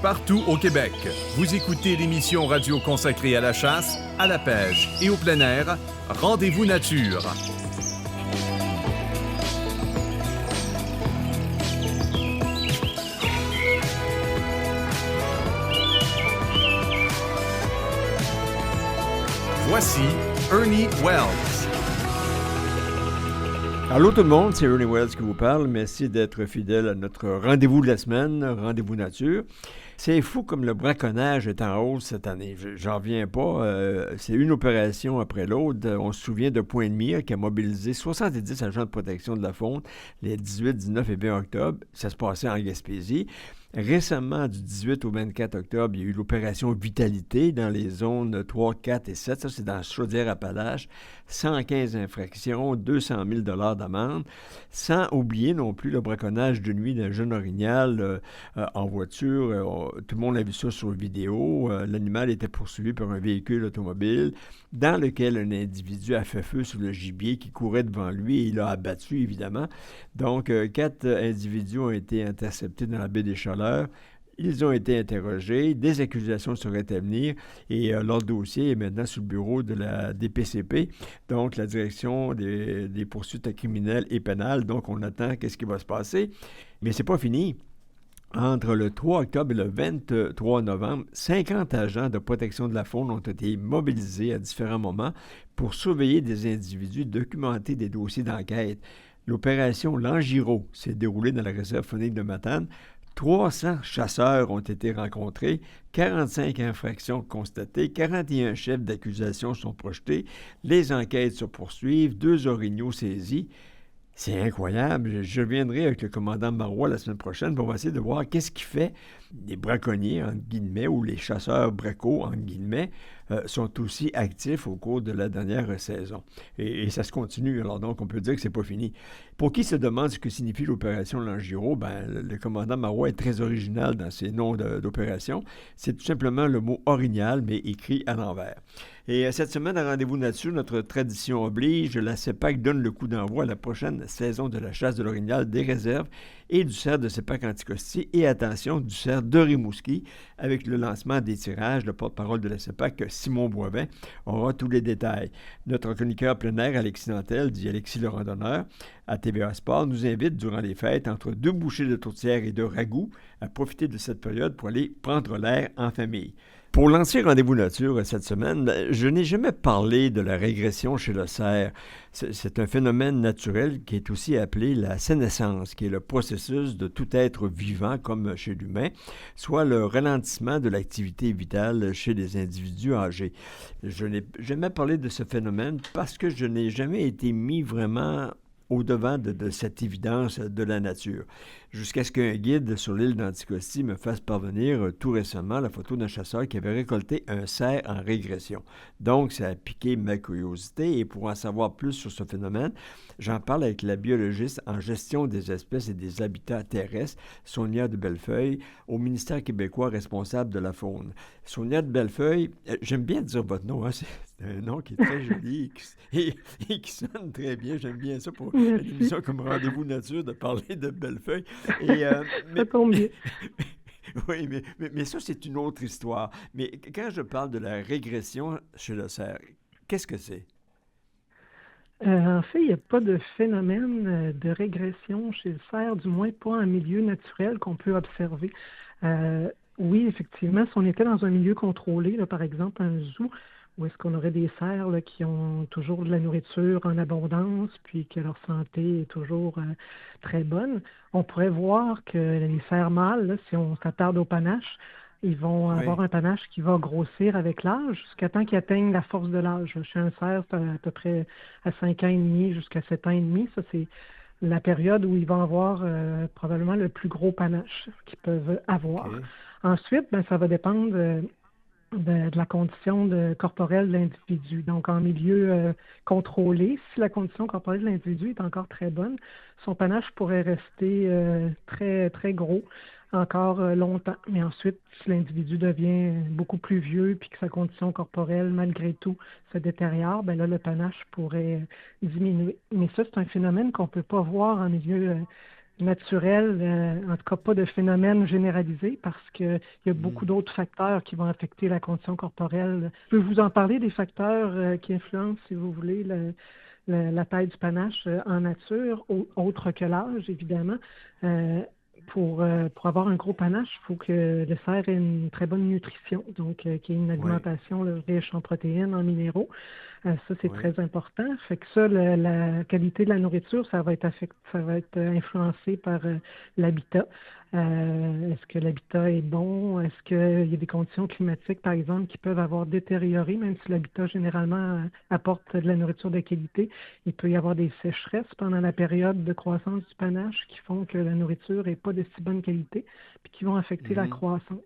Partout au Québec, vous écoutez l'émission radio consacrée à la chasse, à la pêche et au plein air, Rendez-vous nature. Voici Ernie Wells. Allô tout le monde, c'est Ernie Wells qui vous parle. Merci d'être fidèle à notre rendez-vous de la semaine, Rendez-vous nature. C'est fou comme le braconnage est en hausse cette année. J'en reviens pas. C'est une opération après l'autre. On se souvient de Pointe-Mire qui a mobilisé 70 agents de protection de la faune les 18, 19 et 20 octobre. Ça se passait en Gaspésie. Récemment, du 18 au 24 octobre, il y a eu l'opération Vitalité dans les zones 3, 4 et 7. Ça, c'est dans Chaudière-Appalaches. 115 infractions, 200 000 $ d'amende. Sans oublier non plus le braconnage de nuit d'un jeune orignal en voiture. Tout le monde a vu ça sur vidéo. L'animal était poursuivi par un véhicule automobile dans lequel un individu a fait feu sur le gibier qui courait devant lui et il l'a abattu, évidemment. Donc, 4 individus ont été interceptés dans la baie des Chaleurs. Ils ont été interrogés, des accusations seraient à venir et leur dossier est maintenant sous le bureau de la DPCP, donc la direction des poursuites criminelles et pénales. Donc, on attend qu'est-ce qui va se passer. Mais c'est pas fini. Entre le 3 octobre et le 23 novembre, 50 agents de protection de la faune ont été mobilisés à différents moments pour surveiller des individus, documenter des dossiers d'enquête. L'opération Langiro s'est déroulée dans la réserve faunique de Matane. 300 chasseurs ont été rencontrés, 45 infractions constatées, 41 chefs d'accusation sont projetés, les enquêtes se poursuivent, 2 orignaux saisis. C'est incroyable. Je reviendrai avec le commandant Marois la semaine prochaine pour essayer de voir qu'est-ce qui fait les braconniers, entre guillemets, ou les chasseurs bracos, entre guillemets, sont aussi actifs au cours de la dernière saison. Et ça se continue, alors donc on peut dire que c'est pas fini. Pour qui se demande ce que signifie l'opération Langiro, le commandant Marois est très original dans ses noms d'opération. C'est tout simplement le mot orignal, mais écrit à l'envers. Et cette semaine, à Rendez-vous nature, notre tradition oblige, la CEPAC donne le coup d'envoi à la prochaine saison de la chasse de l'orignal des réserves et du cerf de CEPAC-Anticosti et, attention, du cerf de Rimouski. Avec le lancement des tirages, le porte-parole de la CEPAC, Simon Boivin, aura tous les détails. Notre chroniqueur plein air, Alexis Nantel, dit Alexis le randonneur, à TVA Sport, nous invite durant les fêtes, entre 2 bouchées de tourtière et de ragoût, à profiter de cette période pour aller prendre l'air en famille. Pour lancer Rendez-vous nature cette semaine, je n'ai jamais parlé de la régression chez le cerf. C'est un phénomène naturel qui est aussi appelé la sénescence, qui est le processus de tout être vivant comme chez l'humain, soit le ralentissement de l'activité vitale chez les individus âgés. Je n'ai jamais parlé de ce phénomène parce que je n'ai jamais été mis vraiment au-devant de cette évidence de la nature. Jusqu'à ce qu'un guide sur l'île d'Anticosti me fasse parvenir tout récemment la photo d'un chasseur qui avait récolté un cerf en régression. Donc, ça a piqué ma curiosité et pour en savoir plus sur ce phénomène, j'en parle avec la biologiste en gestion des espèces et des habitats terrestres, Sonia de Bellefeuille, au ministère québécois responsable de la faune. Sonia de Bellefeuille, j'aime bien dire votre nom, hein, c'est un nom qui est très joli et qui sonne très bien. J'aime bien ça pour une émission comme Rendez-vous nature de parler de Bellefeuille. Et, ça tombe bien. Oui, mais ça, c'est une autre histoire. Mais quand je parle de la régression chez le cerf, qu'est-ce que c'est? En fait, il n'y a pas de phénomène de régression chez le cerf, du moins pas en milieu naturel qu'on peut observer. Oui, effectivement, si on était dans un milieu contrôlé, là, par exemple un zoo, où est-ce qu'on aurait des cerfs là, qui ont toujours de la nourriture en abondance, puis que leur santé est toujours très bonne, on pourrait voir que les cerfs mâles, là, si on s'attarde au panache, ils vont avoir un panache qui va grossir avec l'âge jusqu'à temps qu'ils atteignent la force de l'âge. Chez un cerf, c'est à peu près à 5 ans et demi jusqu'à 7 ans et demi. Ça, c'est la période où ils vont avoir probablement le plus gros panache qu'ils peuvent avoir. Okay. Ensuite, ça va dépendre de la condition corporelle de l'individu. Donc, en milieu contrôlé, si la condition corporelle de l'individu est encore très bonne, son panache pourrait rester très, très gros encore longtemps. Mais ensuite, si l'individu devient beaucoup plus vieux puis que sa condition corporelle, malgré tout, se détériore, là, le panache pourrait diminuer. Mais ça, c'est un phénomène qu'on ne peut pas voir en milieu naturel, en tout cas pas de phénomène généralisé parce qu'il y a beaucoup d'autres facteurs qui vont affecter la condition corporelle. Je peux vous en parler des facteurs qui influencent, si vous voulez, la taille du panache en nature, autre que l'âge, évidemment. Pour avoir un gros panache, il faut que le cerf ait une très bonne nutrition, donc qu'il y ait une alimentation riche en protéines, en minéraux. Ça, c'est très important. Fait que ça, la qualité de la nourriture, ça va être influencé par l'habitat. Est-ce que l'habitat est bon? Est-ce qu'il y a des conditions climatiques, par exemple, qui peuvent avoir détérioré, même si l'habitat, généralement, apporte de la nourriture de qualité? Il peut y avoir des sécheresses pendant la période de croissance du panache qui font que la nourriture n'est pas de si bonne qualité, puis qui vont affecter la croissance.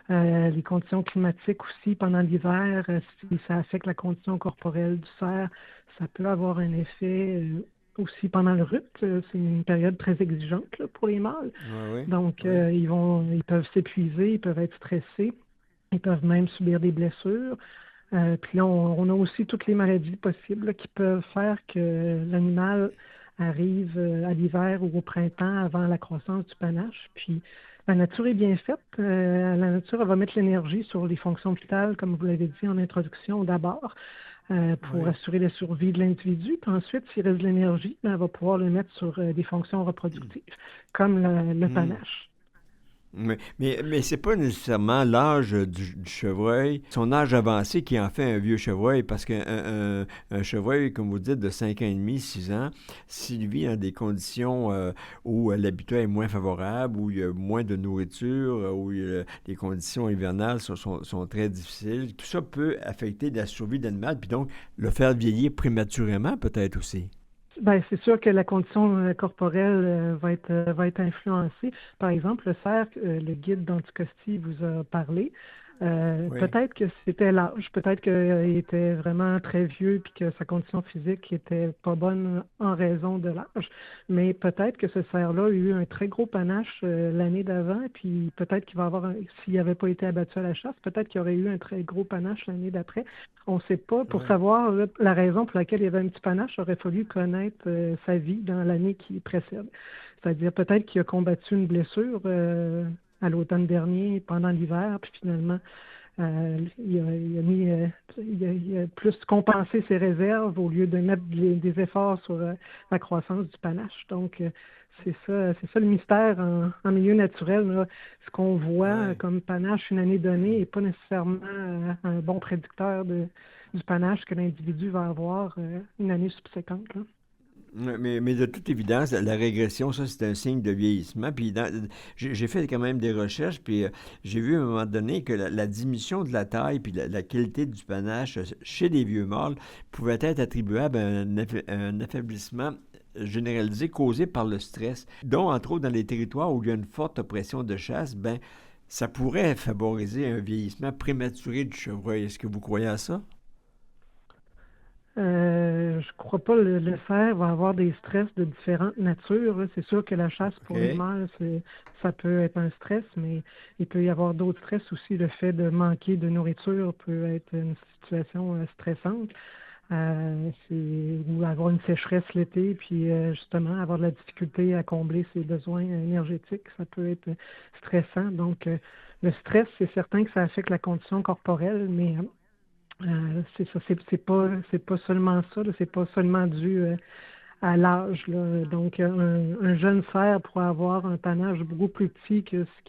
Les conditions climatiques aussi, pendant l'hiver, si ça affecte la condition corporelle du cerf, ça peut avoir un effet aussi pendant le rut. C'est une période très exigeante là, pour les mâles. Donc, ils peuvent s'épuiser, ils peuvent être stressés, ils peuvent même subir des blessures. Puis là, on a aussi toutes les maladies possibles là, qui peuvent faire que l'animal arrive à l'hiver ou au printemps avant la croissance du panache. Puis, la nature est bien faite. La nature, elle va mettre l'énergie sur les fonctions vitales, comme vous l'avez dit en introduction d'abord, pour assurer la survie de l'individu. Puis ensuite, s'il reste de l'énergie, elle va pouvoir le mettre sur des fonctions reproductives, comme le panache. Mais c'est pas nécessairement l'âge du chevreuil, son âge avancé qui en fait un vieux chevreuil, parce qu'un chevreuil, comme vous dites, de 5 ans et demi, 6 ans, s'il vit dans des conditions où l'habitat est moins favorable, où il y a moins de nourriture, où les conditions hivernales sont très difficiles, tout ça peut affecter la survie de l'animal, puis donc le faire vieillir prématurément peut-être aussi. Bien, c'est sûr que la condition corporelle va être influencée. Par exemple, le cerf, le guide d'Anticosti vous a parlé. Peut-être que c'était l'âge, peut-être qu'il était vraiment très vieux puis que sa condition physique était pas bonne en raison de l'âge. Mais peut-être que ce cerf-là a eu un très gros panache l'année d'avant, puis peut-être qu'il va avoir, s'il n'avait pas été abattu à la chasse, peut-être qu'il aurait eu un très gros panache l'année d'après. On ne sait pas. Pour savoir la raison pour laquelle il y avait un petit panache, il aurait fallu connaître sa vie dans l'année qui précède. C'est-à-dire peut-être qu'il a combattu une blessure à l'automne dernier, pendant l'hiver, puis finalement, il a plus compensé ses réserves au lieu de mettre des efforts sur la croissance du panache. Donc, c'est ça le mystère en milieu naturel. Là. Ce qu'on voit comme panache une année donnée n'est pas nécessairement un bon prédicteur du panache que l'individu va avoir une année subséquente. Là. Mais de toute évidence, la régression, ça, c'est un signe de vieillissement. Puis j'ai fait quand même des recherches, puis j'ai vu à un moment donné que la diminution de la taille puis la qualité du panache chez les vieux mâles pouvait être attribuable à un affaiblissement généralisé causé par le stress, dont, entre autres, dans les territoires où il y a une forte pression de chasse, ça pourrait favoriser un vieillissement prématuré du chevreuil. Est-ce que vous croyez à ça? Je crois pas le cerf va avoir des stress de différentes natures. Là. C'est sûr que la chasse pour les mâles, ça peut être un stress, mais il peut y avoir d'autres stress aussi. Le fait de manquer de nourriture peut être une situation stressante. Ou avoir une sécheresse l'été, puis justement avoir de la difficulté à combler ses besoins énergétiques, ça peut être stressant. Donc, le stress, c'est certain que ça affecte la condition corporelle, mais c'est ça, c'est pas seulement ça, là, c'est pas seulement dû à l'âge. Là. Donc, un jeune cerf pourrait avoir un panache beaucoup plus petit que ce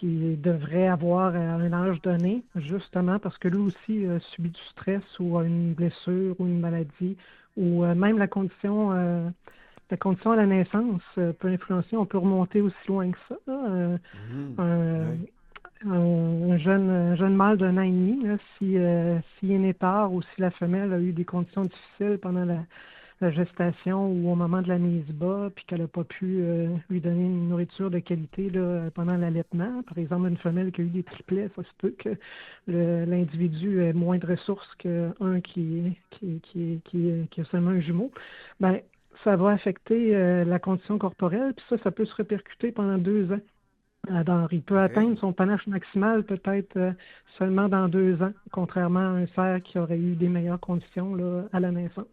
qui devrait avoir à un âge donné, justement parce que lui aussi subit du stress ou a une blessure ou une maladie, ou même la condition à la naissance peut influencer. On peut remonter aussi loin que ça. Un jeune mâle d'1 an et demi, là, s'il est né tard ou si la femelle a eu des conditions difficiles pendant la gestation ou au moment de la mise bas, puis qu'elle n'a pas pu lui donner une nourriture de qualité là, pendant l'allaitement. Par exemple, une femelle qui a eu des triplets, ça se peut que l'individu ait moins de ressources qu'un qui a seulement un jumeau. Ben, ça va affecter la condition corporelle, puis ça peut se répercuter pendant 2 ans. Alors, il peut atteindre son panache maximal peut-être seulement dans 2 ans, contrairement à un cerf qui aurait eu des meilleures conditions là, à la naissance.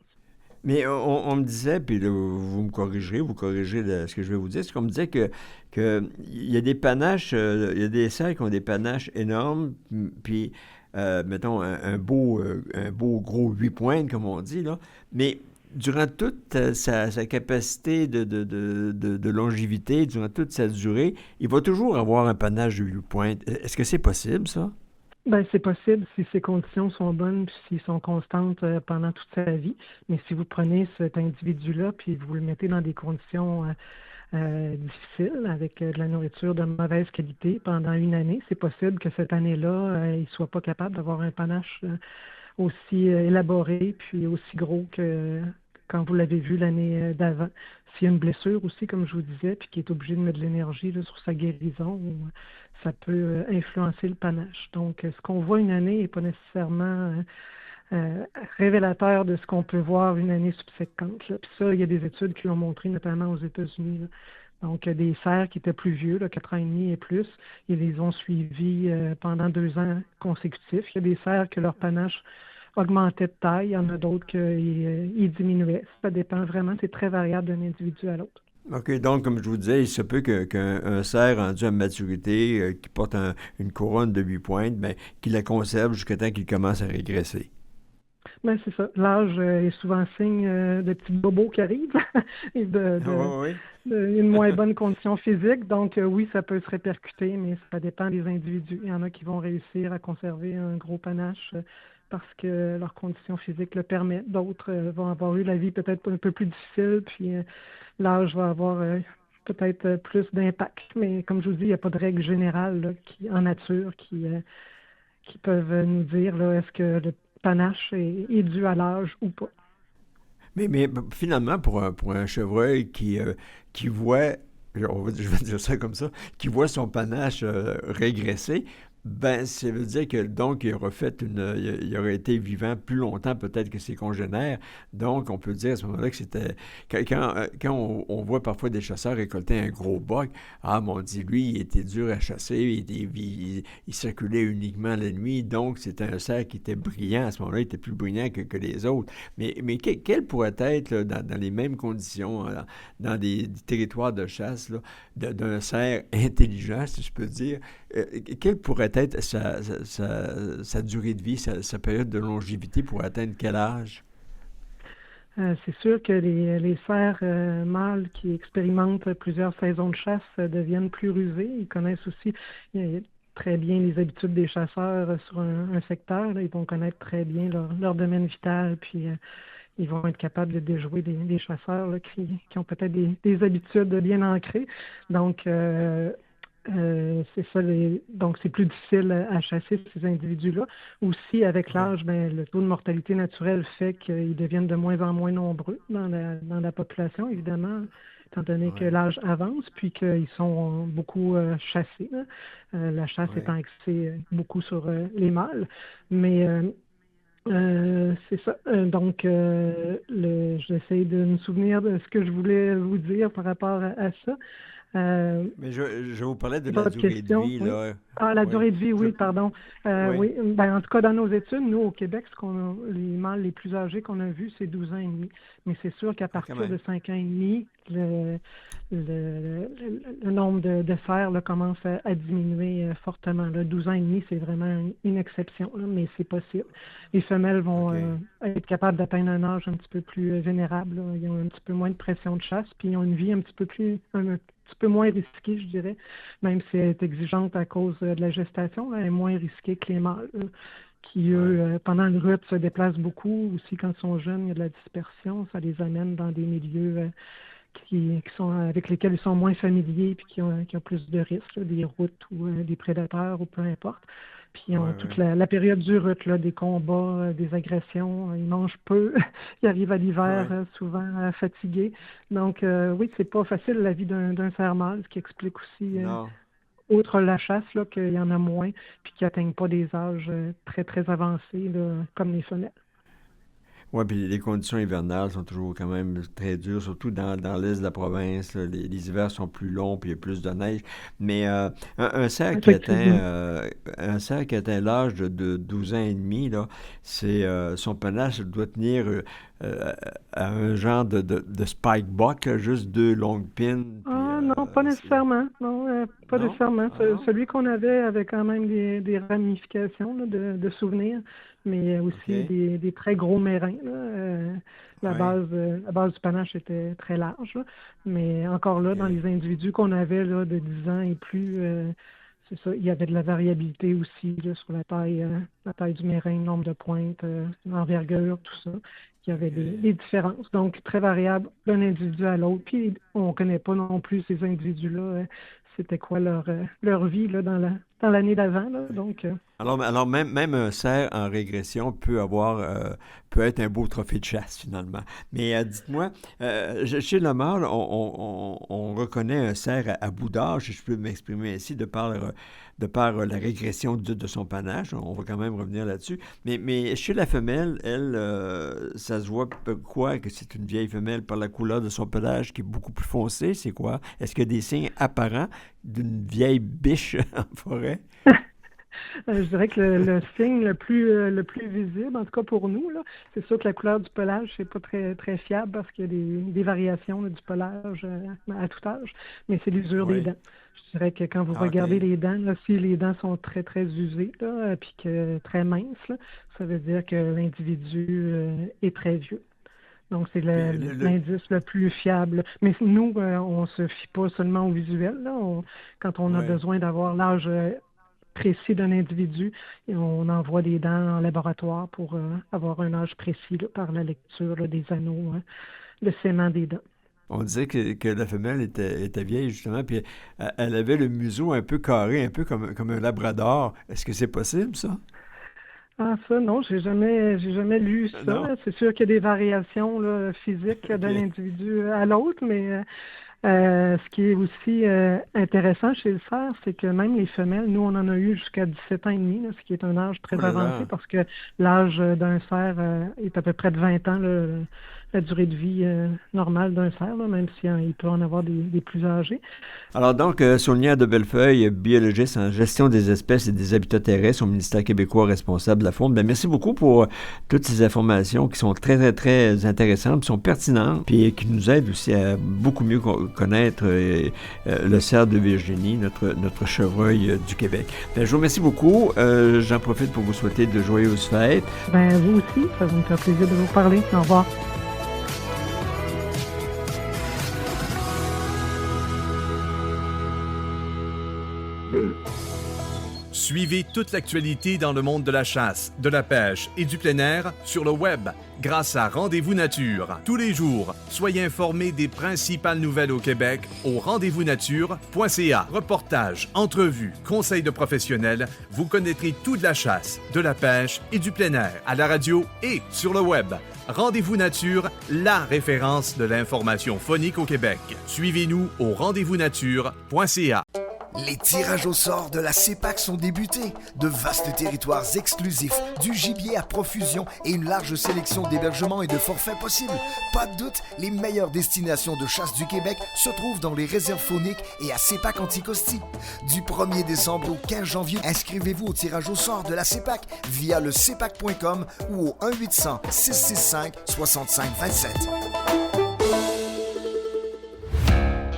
Mais on me disait, puis là, vous corrigerez ce que je vais vous dire, c'est qu'on me disait que il y a des panaches, il y a des cerfs qui ont des panaches énormes, puis, mettons, un beau gros 8 pointes, comme on dit, là, mais durant toute sa capacité de longévité, durant toute sa durée, il va toujours avoir un panache de 8 pointes. Est-ce que c'est possible, ça? Ben, c'est possible si ces conditions sont bonnes puis s'ils sont constantes pendant toute sa vie. Mais si vous prenez cet individu-là puis vous le mettez dans des conditions difficiles avec de la nourriture de mauvaise qualité pendant une année, c'est possible que cette année-là, il ne soit pas capable d'avoir un panache aussi élaboré puis aussi gros que quand vous l'avez vu l'année d'avant. S'il y a une blessure aussi, comme je vous disais, puis qui est obligé de mettre de l'énergie là, sur sa guérison, ça peut influencer le panache. Donc, ce qu'on voit une année n'est pas nécessairement euh, révélateur de ce qu'on peut voir une année subséquente. Là. Puis ça, il y a des études qui l'ont montré, notamment aux États-Unis. Là. Donc, des cerfs qui étaient plus vieux, là, 4 ans et demi et plus, ils les ont suivis pendant 2 ans consécutifs. Il y a des cerfs que leur panache augmentait de taille, il y en a d'autres qui diminuaient. Ça dépend vraiment, c'est très variable d'un individu à l'autre. OK, donc, comme je vous disais, il se peut qu'un cerf rendu à maturité, qui porte une couronne de 8 pointes, ben, qu'il la conserve jusqu'à temps qu'il commence à régresser. Ben, c'est ça. L'âge est souvent signe de petits bobos qui arrivent et Oui, une moins bonne condition physique. Donc, oui, ça peut se répercuter, mais ça dépend des individus. Il y en a qui vont réussir à conserver un gros panache parce que leur condition physique le permet. D'autres vont avoir eu la vie peut-être un peu plus difficile, puis l'âge va avoir peut-être plus d'impact. Mais comme je vous dis, il n'y a pas de règle générale là, en nature qui peuvent nous dire là, est-ce que le panache est dû à l'âge ou pas. mais finalement, pour un chevreuil qui voit, je vais dire ça comme ça, qui voit son panache régresser, ben, ça veut dire que donc il aurait été vivant plus longtemps peut-être que ses congénères. Donc, on peut dire à ce moment-là que c'était quand on voit parfois des chasseurs récolter un gros buck, ah mon Dieu, lui, il était dur à chasser, il circulait uniquement la nuit, donc c'était un cerf qui était brillant à ce moment-là, il était plus brillant que les autres. Mais quel pourrait être là, dans les mêmes conditions, dans des territoires de chasse là, d'un cerf intelligent, si je peux dire, quelle pourrait être sa durée de vie, sa période de longévité pour atteindre quel âge? C'est sûr que les cerfs mâles qui expérimentent plusieurs saisons de chasse deviennent plus rusés. Ils connaissent aussi très bien les habitudes des chasseurs sur un secteur. Là. Ils vont connaître très bien leur domaine vital, puis ils vont être capables de déjouer des chasseurs là, qui ont peut-être des habitudes bien ancrées. Donc, c'est ça, donc c'est plus difficile à chasser ces individus-là. Aussi, avec OK. l'âge, ben, le taux de mortalité naturelle fait qu'ils deviennent de moins en moins nombreux dans la population, évidemment, étant donné que Ouais, l'âge avance, puis qu'ils sont beaucoup chassés. Là. La chasse ouais. étant axée beaucoup sur les mâles. Mais c'est ça. Donc, j'essaie de me souvenir de ce que je voulais vous dire par rapport à ça. Euh, Mais je vous parlais de la Votre durée de question, vie, oui. là. Ah, la Oui. durée de vie, Je, oui, pardon. oui. Oui, ben, en tout cas, dans nos études, nous, au Québec, les mâles les plus âgés qu'on a vus, c'est 12 ans et demi. Mais c'est sûr qu'à Ah, quand partir de même. 5 ans et demi, le nombre de cerfs là, commence à diminuer fortement. Là. 12 ans et demi, c'est vraiment une exception, là, mais c'est possible. Les femelles vont OK. être capables d'atteindre un âge un petit peu plus vénérable. Là. Ils ont un petit peu moins de pression de chasse, puis ils ont une vie un petit peu moins risquée, je dirais, même si elle est exigeante à cause de la gestation, là, elle est moins risquée que les mâles, là, qui, eux, Ouais. pendant le rut, se déplacent beaucoup. Aussi, quand ils sont jeunes, il y a de la dispersion. Ça les amène dans des milieux qui sont, avec lesquels ils sont moins familiers puis qui ont plus de risques, là, des routes ou des prédateurs ou peu importe. Puis ils ont Ouais, toute ouais. la période du rut, là, des combats, des agressions. Ils mangent peu. Ils arrivent à l'hiver Ouais. souvent fatigués. Donc oui, c'est pas facile la vie d'un cerf mâle, ce qui explique aussi, Non. outre la chasse, là, qu'il y en a moins puis qui n'atteignent pas des âges très, très avancés là, comme les femelles. Oui, puis les conditions hivernales sont toujours quand même très dures, surtout dans l'est de la province. Là, les hivers sont plus longs, puis il y a plus de neige. Mais un cerf qui atteint l'âge de 12 ans et demi, là, son panache doit tenir à un genre de spike buck, là, juste 2 longues pines. Non, pas nécessairement. Non, pas nécessairement. Celui qu'on avait quand même des ramifications là, de souvenirs, mais aussi des très gros mérins. Là. La base du panache était très large. Là. Mais encore là, dans les individus qu'on avait là, de 10 ans et plus, c'est ça, il y avait de la variabilité aussi là, sur la taille du mérin, le nombre de pointes, l'envergure, tout ça. Il y avait des différences. Donc, très variable d'un individu à l'autre. Puis, on ne connaît pas non plus ces individus-là. C'était quoi leur vie là, dans l'année d'avant. Là. Donc, Alors même un cerf en régression peut être un beau trophée de chasse, finalement. Mais dites-moi, chez le mâle, on reconnaît un cerf à bout d'âge, si je peux m'exprimer ainsi, de par la régression de son panache. On va quand même revenir là-dessus. Mais chez la femelle, elle, ça se voit quoi? Que c'est une vieille femelle par la couleur de son pelage qui est beaucoup plus foncé? C'est quoi? Est-ce qu'il y a des signes apparents d'une vieille biche en forêt? Je dirais que le signe le plus visible, en tout cas pour nous, là, c'est sûr que la couleur du pelage, c'est pas très, très fiable parce qu'il y a des variations là, du pelage à tout âge, mais c'est l'usure des dents. Je dirais que quand vous regardez les dents, là, si les dents sont très, très usées, là, puis que très minces, là, ça veut dire que l'individu est très vieux. Donc, c'est l'indice le plus fiable. Mais nous, on se fie pas seulement au visuel. Là. Quand on a besoin d'avoir l'âge précis d'un individu, et on envoie des dents en laboratoire pour avoir un âge précis là, par la lecture là, des anneaux, le scaiement des dents. On disait que la femelle était vieille, justement, puis elle avait le museau un peu carré, un peu comme un labrador. Est-ce que c'est possible, ça? Ah, ça, non, j'ai jamais lu ça. Non. C'est sûr qu'il y a des variations là, physiques d'un individu à l'autre, mais ce qui est aussi intéressant chez le cerf, c'est que même les femelles, nous, on en a eu jusqu'à 17 ans et demi, là, ce qui est un âge très avancé, parce que l'âge d'un cerf est à peu près de 20 ans, la durée de vie normale d'un cerf, là, même s'il peut en avoir des plus âgés. Alors donc, Sonia de Bellefeuille, biologiste en gestion des espèces et des habitats terrestres au ministère québécois responsable de la faune. Bien, merci beaucoup pour toutes ces informations qui sont très, très, très intéressantes, qui sont pertinentes, puis qui nous aident aussi à beaucoup mieux connaître le cerf de Virginie, notre chevreuil du Québec. Bien, je vous remercie beaucoup. J'en profite pour vous souhaiter de joyeuses fêtes. Ben, vous aussi, ça va me faire plaisir de vous parler. Au revoir. Suivez toute l'actualité dans le monde de la chasse, de la pêche et du plein air sur le web grâce à Rendez-vous Nature. Tous les jours, soyez informés des principales nouvelles au Québec au rendez-vous-nature.ca. Reportages, entrevues, conseils de professionnels, vous connaîtrez tout de la chasse, de la pêche et du plein air à la radio et sur le web. Rendez-vous Nature, la référence de l'information phonique au Québec. Suivez-nous au rendez-vous-nature.ca. Les tirages au sort de la CEPAC sont débutés. De vastes territoires exclusifs, du gibier à profusion et une large sélection d'hébergements et de forfaits possibles. Pas de doute, les meilleures destinations de chasse du Québec se trouvent dans les réserves fauniques et à CEPAC Anticosti. Du 1er décembre au 15 janvier, inscrivez-vous au tirage au sort de la CEPAC via le cepac.com ou au 1-800-665-6527.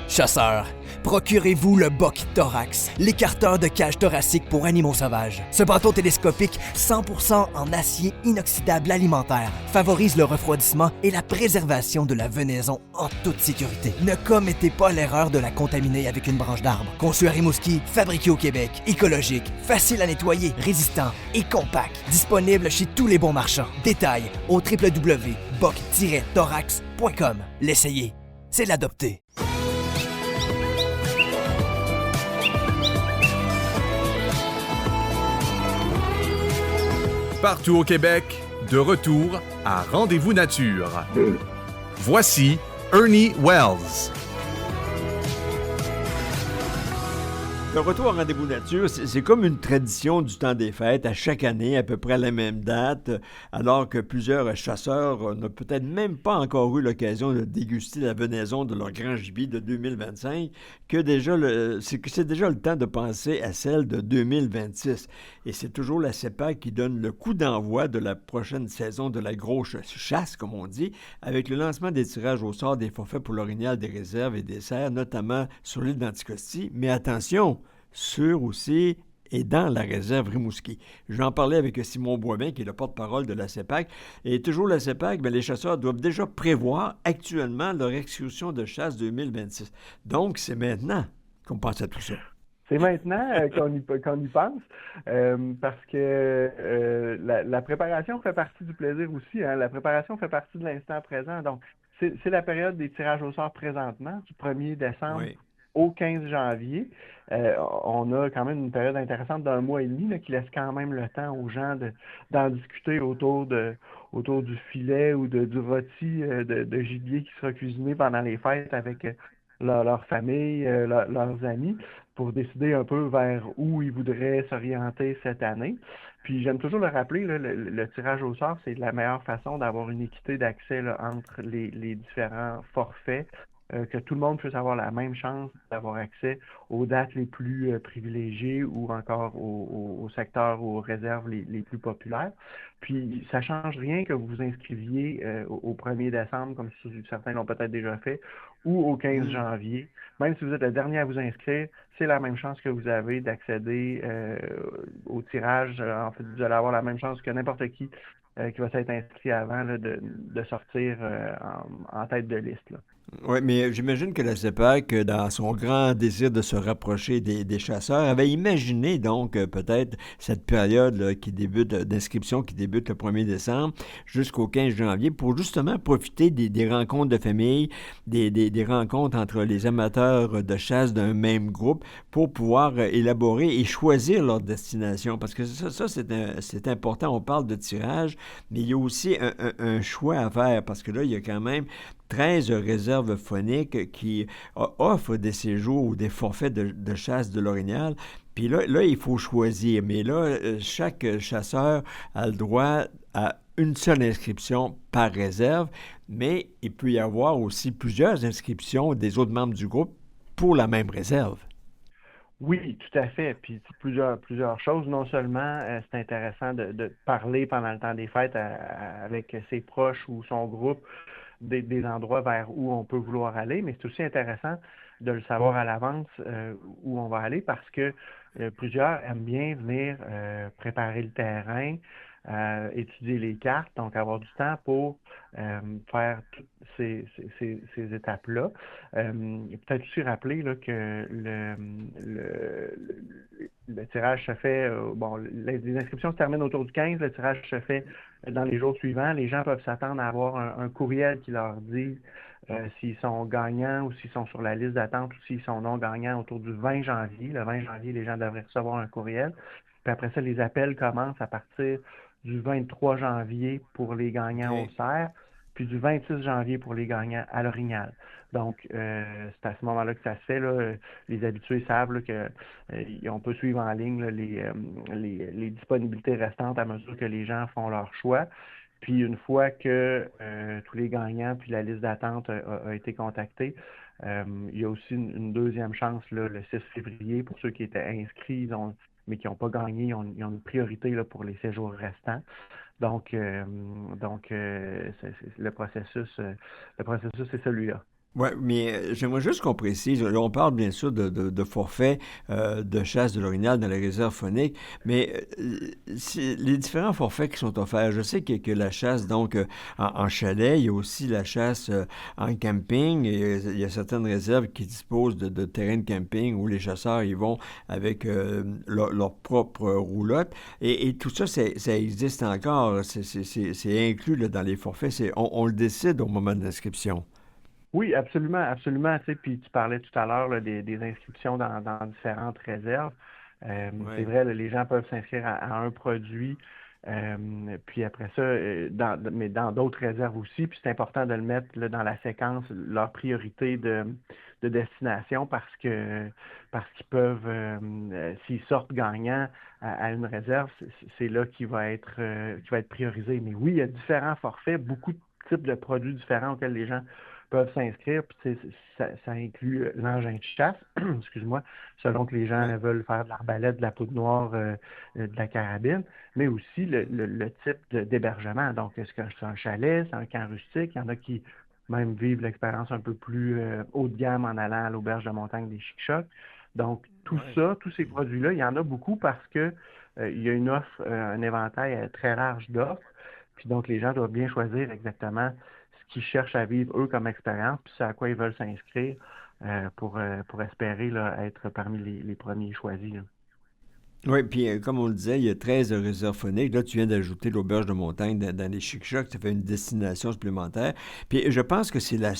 Chasseurs, procurez-vous le Buck Thorax, l'écarteur de cage thoracique pour animaux sauvages. Ce bâton télescopique 100% en acier inoxydable alimentaire favorise le refroidissement et la préservation de la venaison en toute sécurité. Ne commettez pas l'erreur de la contaminer avec une branche d'arbre. Conçu à Rimouski, fabriqué au Québec, écologique, facile à nettoyer, résistant et compact. Disponible chez tous les bons marchands. Détails au www.buck-thorax.com. L'essayer, c'est l'adopter. Partout au Québec, de retour à Rendez-vous Nature. Voici Ernie Wells. Le retour au rendez-vous nature, c'est comme une tradition du temps des fêtes, à chaque année, à peu près à la même date, alors que plusieurs chasseurs n'ont peut-être même pas encore eu l'occasion de déguster la venaison de leur grand gibier de 2025, que c'est déjà le temps de penser à celle de 2026. Et c'est toujours la CEPAC qui donne le coup d'envoi de la prochaine saison de la grosse chasse, comme on dit, avec le lancement des tirages au sort des forfaits pour l'orignal des réserves et des serres, notamment sur l'île d'Anticosti. Mais attention, sur aussi et dans la réserve Rimouski. J'en parlais avec Simon Boivin, qui est le porte-parole de la CEPAC. Et toujours la CEPAC, bien, les chasseurs doivent déjà prévoir actuellement leur excursion de chasse 2026. Donc, c'est maintenant qu'on pense à tout ça. C'est maintenant qu'on y pense, parce que la préparation fait partie du plaisir aussi. Hein? La préparation fait partie de l'instant présent. Donc, c'est la période des tirages au sort présentement, du 1er décembre au 15 janvier. On a quand même une période intéressante d'un mois et demi là, qui laisse quand même le temps aux gens d'en discuter autour du filet ou du rôti de gibier qui sera cuisiné pendant les fêtes avec leur famille, leurs amis, pour décider un peu vers où ils voudraient s'orienter cette année. Puis j'aime toujours le rappeler, là, le tirage au sort, c'est la meilleure façon d'avoir une équité d'accès là, entre les différents forfaits, que tout le monde puisse avoir la même chance d'avoir accès aux dates les plus privilégiées ou encore aux secteurs ou aux réserves les plus populaires. Puis ça ne change rien que vous vous inscriviez au 1er décembre, comme certains l'ont peut-être déjà fait, ou au 15 janvier. Même si vous êtes le dernier à vous inscrire, c'est la même chance que vous avez d'accéder au tirage. En fait, vous allez avoir la même chance que n'importe qui va s'être inscrit avant là, de sortir en tête de liste. Là. Oui, mais j'imagine que la CEPAC, dans son grand désir de se rapprocher des chasseurs, avait imaginé donc peut-être cette période là, d'inscription qui débute le 1er décembre jusqu'au 15 janvier pour justement profiter des rencontres de famille, des rencontres entre les amateurs de chasse d'un même groupe pour pouvoir élaborer et choisir leur destination. Parce que ça c'est important. On parle de tirage, mais il y a aussi un choix à faire parce que là, il y a quand même 13 réserves fauniques qui offrent des séjours ou des forfaits de chasse de l'orignal. Puis là, il faut choisir. Mais là, chaque chasseur a le droit à une seule inscription par réserve, mais il peut y avoir aussi plusieurs inscriptions des autres membres du groupe pour la même réserve. Oui, tout à fait. Puis plusieurs choses. Non seulement c'est intéressant de parler pendant le temps des fêtes avec ses proches ou son groupe, des endroits vers où on peut vouloir aller, mais c'est aussi intéressant de le savoir à l'avance où on va aller parce que plusieurs aiment bien venir préparer le terrain, étudier les cartes, donc avoir du temps pour faire toutes ces étapes-là. Peut-être aussi rappeler là, que le tirage se fait, les inscriptions se terminent autour du 15, le tirage se fait dans les jours suivants. Les gens peuvent s'attendre à avoir un courriel qui leur dit s'ils sont gagnants ou s'ils sont sur la liste d'attente ou s'ils sont non gagnants autour du 20 janvier. Le 20 janvier, les gens devraient recevoir un courriel. Puis après ça, les appels commencent à partir du 23 janvier pour les gagnants au cerf, puis du 26 janvier pour les gagnants à l'orignal. Donc, c'est à ce moment-là que ça se fait. Là. Les habitués savent là, qu'on peut suivre en ligne là, les disponibilités restantes à mesure que les gens font leur choix. Puis, une fois que tous les gagnants puis la liste d'attente a été contactée, il y a aussi une deuxième chance là, le 6 février pour ceux qui étaient inscrits, mais qui n'ont pas gagné, ils ont une priorité là, pour les séjours restants. Donc le processus c'est celui-là. Oui, mais j'aimerais juste qu'on précise, là, on parle bien sûr de forfaits de chasse de l'orignal dans les réserves fauniques, mais les différents forfaits qui sont offerts, je sais que la chasse donc en chalet, il y a aussi la chasse en camping, et il y a certaines réserves qui disposent de terrains de camping où les chasseurs ils vont avec leur propre roulotte, et tout ça, ça existe encore, c'est inclus là, dans les forfaits, on le décide au moment de l'inscription. Oui, absolument, absolument. Tu sais, puis tu parlais tout à l'heure là, des inscriptions dans différentes réserves. C'est vrai, là, les gens peuvent s'inscrire à un produit Puis après ça, mais dans d'autres réserves aussi. Puis c'est important de le mettre là, dans la séquence, leur priorité de destination parce qu'ils peuvent, s'ils sortent gagnants à une réserve, c'est là qui va être priorisé. Mais oui, il y a différents forfaits, beaucoup de types de produits différents auxquels les gens peuvent s'inscrire. Puis tu sais, ça inclut l'engin de chasse, excuse-moi, selon que les gens Ouais. veulent faire de l'arbalète, de la poudre noire, de la carabine, mais aussi le type d'hébergement. Donc, est-ce que c'est un chalet, c'est un camp rustique? Il y en a qui même vivent l'expérience un peu plus haut de gamme en allant à l'auberge de montagne des Chic-Chocs. Donc, tout Ouais. ça, tous ces produits-là, il y en a beaucoup parce que il y a une offre, un éventail très large d'offres. Puis donc, les gens doivent bien choisir exactement ce qu'ils cherchent à vivre, eux, comme expérience, puis c'est à quoi ils veulent s'inscrire pour espérer là, être parmi les premiers choisis, là. Oui, puis comme on le disait, il y a 13 réserves phoniques. Là, tu viens d'ajouter l'auberge de montagne dans les Chic-Chocs. Ça fait une destination supplémentaire. Puis je pense que c'est le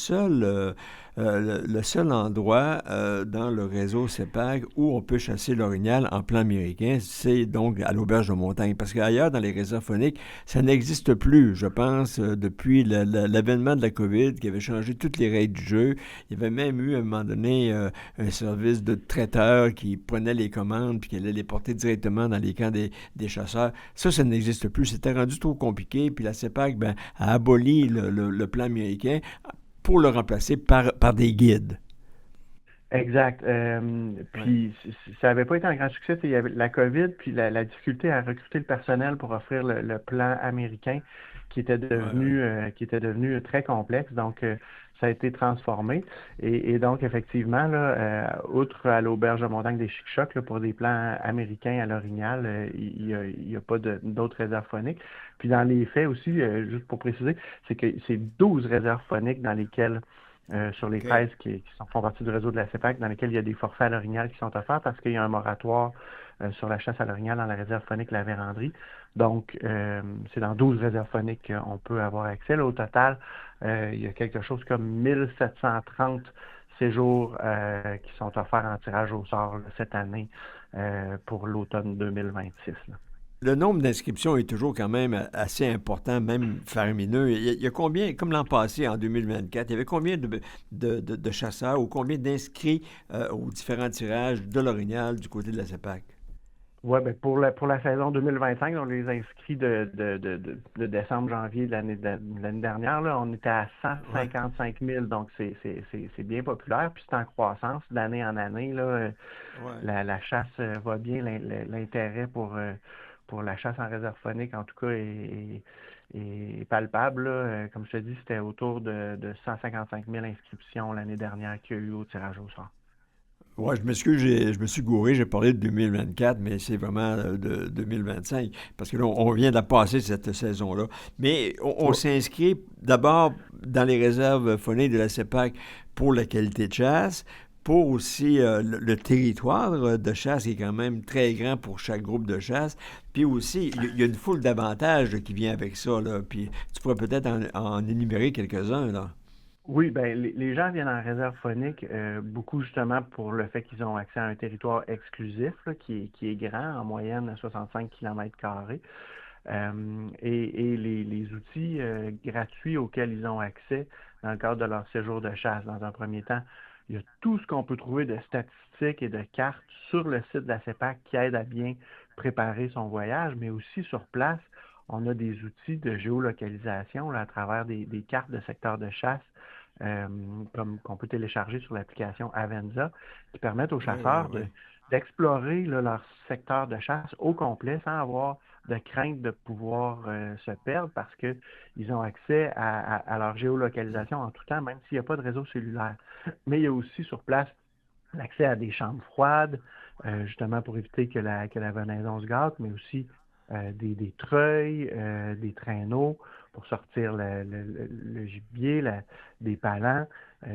seul endroit dans le réseau CEPAC où on peut chasser l'orignal en plan américain. C'est donc à l'auberge de montagne. Parce qu'ailleurs, dans les réserves phoniques, ça n'existe plus, je pense, depuis l'avènement de la COVID qui avait changé toutes les règles du jeu. Il y avait même eu, à un moment donné, un service de traiteur qui prenait les commandes puis qui allait les porter directement dans les camps des chasseurs. Ça n'existe plus. C'était rendu trop compliqué. Puis la CEPAC a aboli le plan américain pour le remplacer par des guides. Exact. Ouais. Puis ça n'avait pas été un grand succès. Il y avait la COVID, puis la difficulté à recruter le personnel pour offrir le plan américain Ouais. qui était devenu très complexe. Donc, ça a été transformé. Et donc, effectivement, là, outre à l'auberge de montagne des Chic-Chocs, là, pour des plans américains à l'Orignal, il y a pas d'autres réserves phoniques. Puis dans les faits aussi, juste pour préciser, c'est que c'est 12 réserves phoniques dans lesquelles sur les OK. 13 font partie du réseau de la CEPAC, dans lesquels il y a des forfaits à l'orignal qui sont offerts parce qu'il y a un moratoire sur la chasse à l'orignal dans la réserve phonique La Vérandrie. Donc, c'est dans 12 réserves phoniques qu'on peut avoir accès. Là, au total, il y a quelque chose comme 1730 séjours qui sont offerts en tirage au sort là, cette année pour l'automne 2026. Là. Le nombre d'inscriptions est toujours quand même assez important, même faramineux. Il y a combien, comme l'an passé, en 2024, il y avait combien de chasseurs ou combien d'inscrits aux différents tirages de l'orignal du côté de la CEPAC? Ouais, ben pour la saison 2025, on les inscrits de décembre, janvier de l'année dernière, là, on était à Ouais. 155 000, donc c'est bien populaire, puis c'est en croissance d'année en année, là. Ouais. La chasse va bien, l'intérêt pour la chasse en réserve phonique, en tout cas, est palpable, là. Comme je te dis, c'était autour de 155 000 inscriptions l'année dernière qu'il y a eu au tirage au sort. Ouais, je m'excuse, je me suis gouré, j'ai parlé de 2024, mais c'est vraiment de 2025, parce que là, on vient de passer cette saison-là. Mais on Ouais. s'inscrit d'abord dans les réserves phoniques de la CEPAC pour la qualité de chasse, pour aussi le territoire de chasse qui est quand même très grand pour chaque groupe de chasse, puis aussi, il y a une foule d'avantages là, qui vient avec ça, là, puis tu pourrais peut-être en énumérer quelques-uns, là. Oui, ben les gens viennent en réserve phonique beaucoup justement pour le fait qu'ils ont accès à un territoire exclusif là, qui est grand, en moyenne à 65 km². Et les outils gratuits auxquels ils ont accès dans le cadre de leur séjour de chasse. Dans un premier temps, il y a tout ce qu'on peut trouver de statistiques et de cartes sur le site de la CEPAC qui aident à bien préparer son voyage, mais aussi sur place, on a des outils de géolocalisation là, à travers des cartes de secteurs de chasse euh, comme qu'on peut télécharger sur l'application Avenza, qui permettent aux Oui, oui, chasseurs oui. d'explorer là, leur secteur de chasse au complet sans avoir de crainte de pouvoir se perdre parce qu'ils ont accès à leur géolocalisation en tout temps, même s'il n'y a pas de réseau cellulaire. Mais il y a aussi sur place l'accès à des chambres froides, justement pour éviter que la venaison se gâte, mais aussi des treuils, des traîneaux pour sortir le gibier, des palans,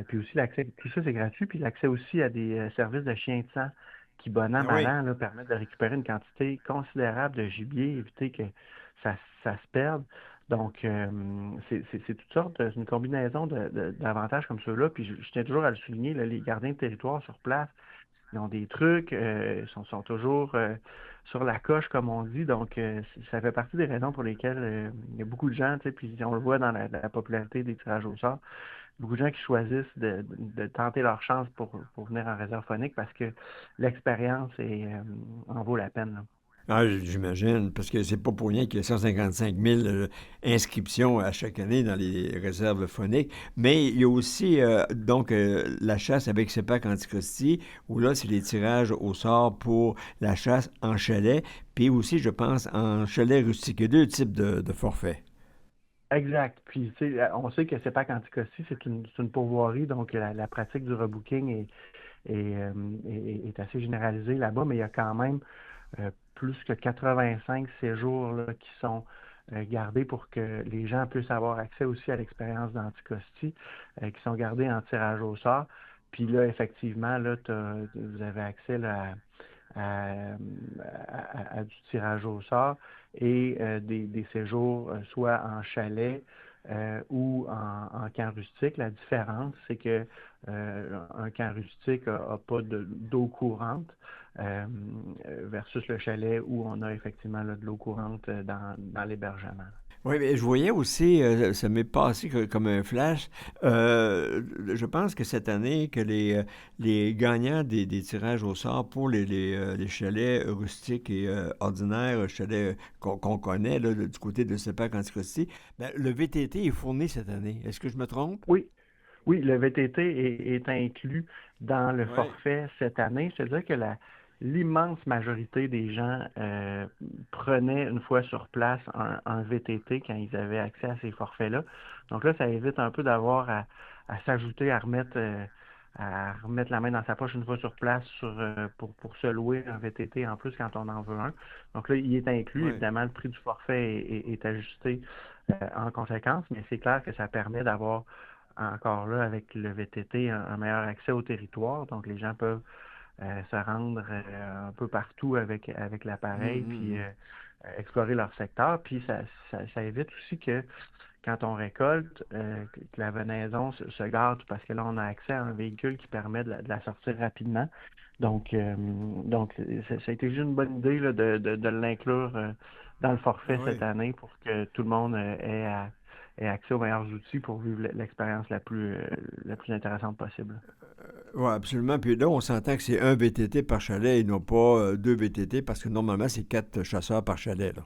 puis aussi l'accès, tout ça c'est gratuit, puis l'accès aussi à des services de chiens de sang qui, bon an, Ah mal oui. an, là, permettent de récupérer une quantité considérable de gibier, éviter que ça se perde. Donc, c'est toutes sortes, c'est une combinaison d'avantages comme ceux-là. Puis je tiens toujours à le souligner, là, les gardiens de territoire sur place ils ont des trucs, sont toujours sur la coche, comme on dit. Donc, ça fait partie des raisons pour lesquelles il y a beaucoup de gens, tu sais, puis on le voit dans la popularité des tirages au sort, beaucoup de gens qui choisissent de tenter leur chance pour venir en réserve phonique parce que l'expérience en vaut la peine, là. Ah, j'imagine, parce que c'est pas pour rien qu'il y a 155 000 inscriptions à chaque année dans les réserves phoniques. Mais il y a aussi la chasse avec CEPAC Anticosti, où là, c'est les tirages au sort pour la chasse en chalet, puis aussi, je pense, en chalet rustique. Il y a deux types de forfaits. Exact. Puis, tu sais, on sait que CEPAC Anticosti, c'est une pourvoirie, donc la pratique du rebooking est assez généralisée là-bas, mais il y a quand même plus que 85 séjours là, qui sont gardés pour que les gens puissent avoir accès aussi à l'expérience d'Anticosti, qui sont gardés en tirage au sort. Puis là, effectivement, là, vous avez accès là, à du tirage au sort et des séjours soit en chalet ou en camp rustique. La différence, c'est que un camp rustique n'a pas d'eau courante versus le chalet où on a effectivement là, de l'eau courante dans l'hébergement. Oui, mais je voyais aussi, ça m'est passé comme un flash, je pense que cette année, que les gagnants des tirages au sort pour les chalets rustiques et ordinaires, chalets qu'on connaît là, du côté de CEPAC Anticosti, ben, le VTT est fourni cette année. Est-ce que je me trompe? Oui, le VTT est inclus dans le forfait cette année. C'est-à-dire que l'immense majorité des gens prenaient une fois sur place un VTT quand ils avaient accès à ces forfaits-là. Donc là, ça évite un peu d'avoir à s'ajouter, à remettre la main dans sa poche une fois sur place pour se louer un VTT en plus quand on en veut un. Donc là, il est inclus. Oui. Évidemment, le prix du forfait est ajusté en conséquence, mais c'est clair que ça permet d'avoir encore là, avec le VTT, un meilleur accès au territoire. Donc les gens peuvent se rendre un peu partout avec l'appareil, puis explorer leur secteur. Puis ça évite aussi que quand on récolte, que la venaison se gâte, parce que là, on a accès à un véhicule qui permet de la sortir rapidement. Donc ça a été juste une bonne idée là, de l'inclure dans le forfait cette année pour que tout le monde ait accès aux meilleurs outils pour vivre l'expérience la plus intéressante possible. Oui, absolument. Puis là, on s'entend que c'est un VTT par chalet et non pas deux VTT, parce que normalement, c'est 4 chasseurs par chalet, là.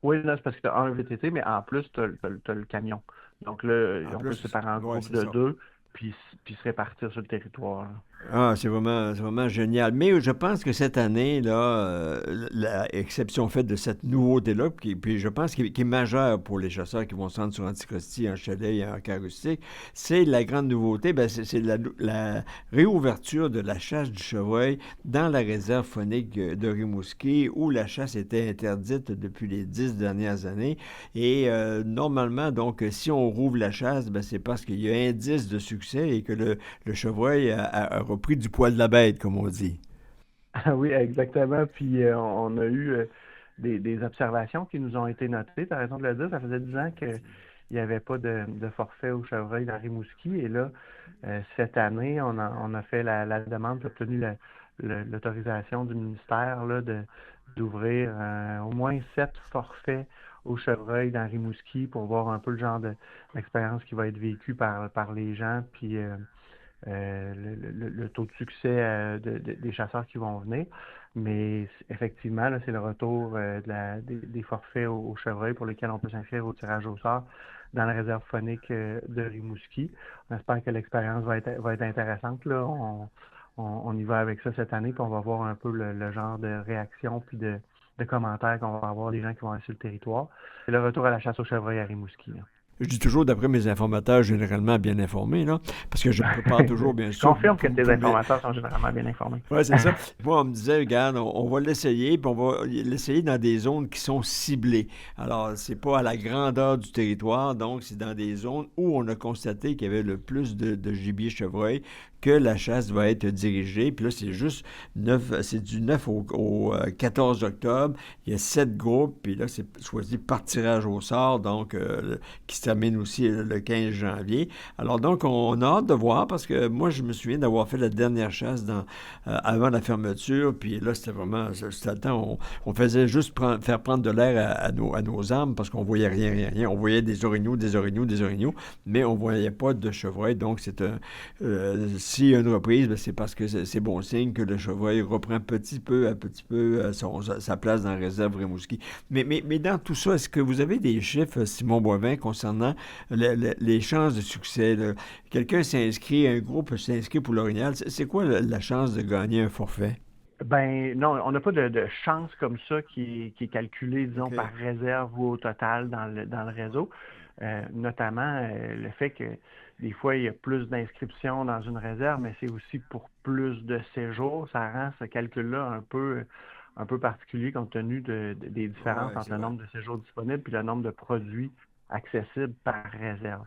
Oui, là, c'est parce que tu as un VTT, mais en plus, tu as le camion. Donc là, on peut se séparer en groupe de 2, puis se répartir sur le territoire, là. Ah, c'est vraiment génial. Mais je pense que cette année, là, l'exception faite de cette nouveauté-là, puis je pense qu'il est majeure pour les chasseurs qui vont se rendre sur Anticosti, en chalet et en camp rustique, c'est la grande nouveauté, c'est la réouverture de la chasse du chevreuil dans la réserve phonique de Rimouski, où la chasse était interdite depuis les 10 dernières années. Et normalement, donc, si on rouvre la chasse, c'est parce qu'il y a indice de succès et que le chevreuil a repris du poil de la bête, comme on dit. Ah oui, exactement. Puis on a eu des observations qui nous ont été notées. Tu as raison de le dire, ça faisait 10 ans qu'il n'y avait pas de forfait au chevreuil dans Rimouski. Et là, cette année, on a fait la demande, obtenu l'autorisation du ministère là, d'ouvrir au moins 7 forfaits au chevreuil dans Rimouski pour voir un peu le genre d'expérience qui va être vécue par les gens, puis le taux de succès des chasseurs qui vont venir. Mais effectivement, là, c'est le retour des forfaits au chevreuil pour lesquels on peut s'inscrire au tirage au sort dans la réserve phonique de Rimouski. On espère que l'expérience va être intéressante, là. On y va avec ça cette année, puis on va voir un peu le genre de réaction puis de commentaires qu'on va avoir des gens qui vont aller sur le territoire. C'est le retour à la chasse au chevreuil à Rimouski, là. Je dis toujours, d'après mes informateurs généralement bien informés, là, parce que je me prépare toujours, bien sûr. Je confirme que tes informateurs sont généralement bien informés. Oui, c'est ça. Moi, on me disait, regarde, on va l'essayer, puis on va l'essayer dans des zones qui sont ciblées. Alors, c'est pas à la grandeur du territoire, donc c'est dans des zones où on a constaté qu'il y avait le plus de gibier chevreuil. que la chasse va être dirigée. Puis là, c'est juste c'est du 9 au 14 octobre. Il y a 7 groupes, puis là, c'est choisi par tirage au sort, donc qui se termine aussi le 15 janvier. Alors donc, on a hâte de voir, parce que moi, je me souviens d'avoir fait la dernière chasse avant la fermeture, puis là, c'était vraiment, c'était le temps, on faisait juste faire prendre de l'air à nos armes, parce qu'on voyait rien. On voyait des orignaux, mais on voyait pas de chevreuil, donc c'est s'il y a une reprise, c'est parce que c'est bon signe que le chevreuil reprend petit peu à petit peu sa place dans la réserve Rimouski. Mais dans tout ça, est-ce que vous avez des chiffres, Simon Boivin, concernant les chances de succès? Là? Quelqu'un s'inscrit, un groupe s'inscrit pour l'Orignal. C'est quoi la chance de gagner un forfait? Ben non, on n'a pas de chance comme ça qui est calculée, disons, par réserve ou au total dans le réseau. Notamment le fait que des fois, il y a plus d'inscriptions dans une réserve, mais c'est aussi pour plus de séjours. Ça rend ce calcul-là un peu particulier compte tenu des différences entre le nombre de séjours disponibles et le nombre de produits accessibles par réserve.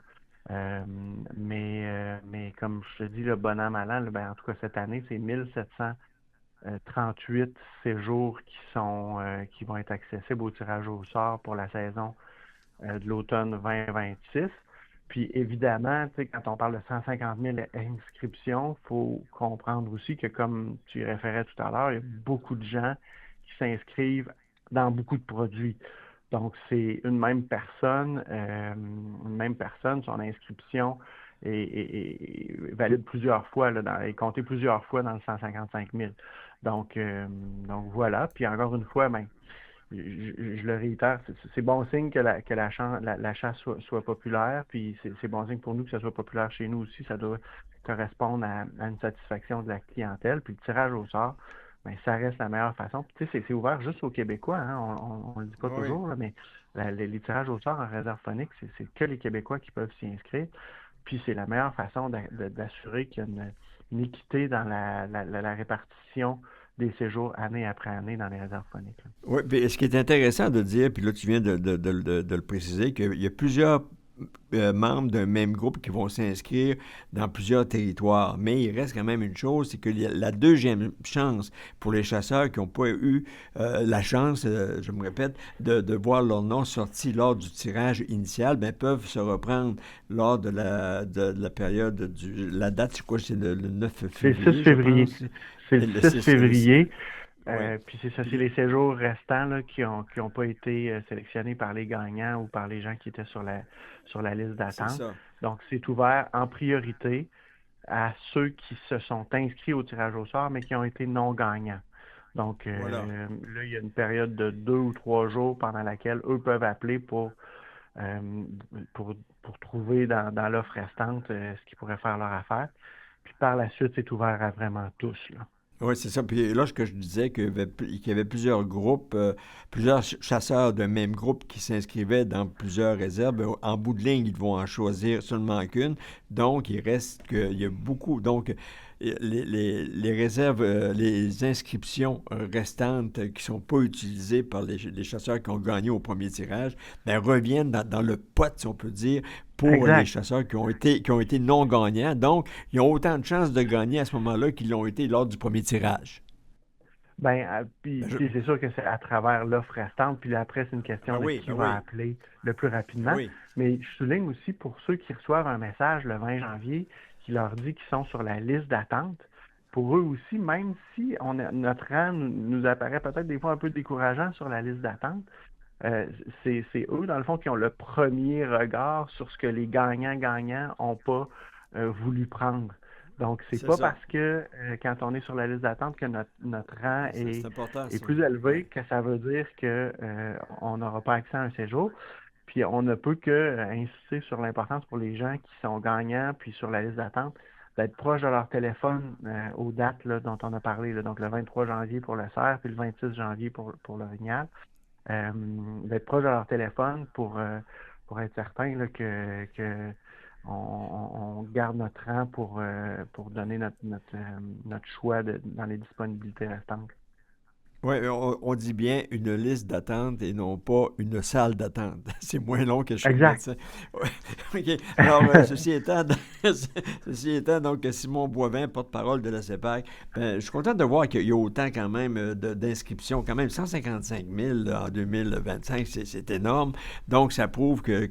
Mais comme je te dis, le bon an, mal an, en tout cas cette année, c'est 1738 séjours qui vont être accessibles au tirage au sort pour la saison de l'automne 2026. Puis évidemment, quand on parle de 150 000 inscriptions, il faut comprendre aussi que, comme tu y référais tout à l'heure, il y a beaucoup de gens qui s'inscrivent dans beaucoup de produits. Donc, c'est une même personne, son inscription est valide plusieurs fois, est comptée plusieurs fois dans le 155 000. Donc voilà. Puis encore une fois, je le réitère, c'est bon signe que la chasse soit populaire, puis c'est bon signe pour nous que ça soit populaire chez nous aussi. Ça doit correspondre à une satisfaction de la clientèle. Puis le tirage au sort, ça reste la meilleure façon. Puis, tu sais, c'est ouvert juste aux Québécois, hein, on le dit pas toujours, là, mais les tirages au sort en réserve phonique, c'est que les Québécois qui peuvent s'y inscrire. Puis c'est la meilleure façon d'assurer qu'il y a une équité dans la répartition des séjours année après année dans les réserves phoniques. Oui, puis ce qui est intéressant de dire, puis là tu viens de le préciser, qu'il y a plusieurs membres d'un même groupe qui vont s'inscrire dans plusieurs territoires. Mais il reste quand même une chose, c'est que la deuxième chance pour les chasseurs qui n'ont pas eu la chance, je me répète, de voir leur nom sorti lors du tirage initial, peuvent se reprendre lors de la période la date, c'est quoi? C'est le 9 février. C'est le 6 février. C'est le 6 février. Puis c'est ça, c'est les séjours restants là, qui ont pas été sélectionnés par les gagnants ou par les gens qui étaient sur la liste d'attente. Donc, c'est ouvert en priorité à ceux qui se sont inscrits au tirage au sort, mais qui ont été non gagnants. Donc, là, il y a une période de 2 ou 3 jours pendant laquelle eux peuvent appeler pour trouver dans l'offre restante ce qui pourrait faire leur affaire. Puis par la suite, c'est ouvert à vraiment tous, là. Oui, c'est ça. Puis là, ce que je disais, qu'il y avait plusieurs groupes, plusieurs chasseurs d'un même groupe qui s'inscrivaient dans plusieurs réserves. En bout de ligne, ils vont en choisir seulement qu'une. Donc, il reste qu'il y a beaucoup. Donc, les réserves, les inscriptions restantes qui ne sont pas utilisées par les chasseurs qui ont gagné au premier tirage, reviennent dans le pot, si on peut dire, pour les chasseurs qui ont été non gagnants. Donc, ils ont autant de chances de gagner à ce moment-là qu'ils l'ont été lors du premier tirage. Puis c'est sûr que c'est à travers l'offre restante, puis après, c'est une question de qui va appeler le plus rapidement. Oui. Mais je souligne aussi pour ceux qui reçoivent un message le 20 janvier qui leur dit qu'ils sont sur la liste d'attente, pour eux aussi, même si notre rang nous apparaît peut-être des fois un peu décourageant sur la liste d'attente, c'est eux, dans le fond, qui ont le premier regard sur ce que les gagnants n'ont pas voulu prendre. Donc, c'est pas parce que quand on est sur la liste d'attente que notre rang est plus élevé que ça veut dire qu'on n'aura pas accès à un séjour. Puis on ne peut que insister sur l'importance pour les gens qui sont gagnants puis sur la liste d'attente d'être proche de leur téléphone aux dates là, dont on a parlé. Là, donc le 23 janvier pour le cerf puis le 26 janvier pour l'orignal. D'être proche de leur téléphone pour être certain là, que on garde notre rang pour donner notre choix dans les disponibilités restantes. Oui, on dit bien une liste d'attente et non pas une salle d'attente. C'est moins long que chez le Exact. médecin. Ouais. OK. Alors, ceci étant, donc, Simon Boivin, porte-parole de la CEPAC, je suis content de voir qu'il y a autant quand même d'inscriptions, quand même 155 000 là, en 2025, c'est énorme. Donc, ça prouve que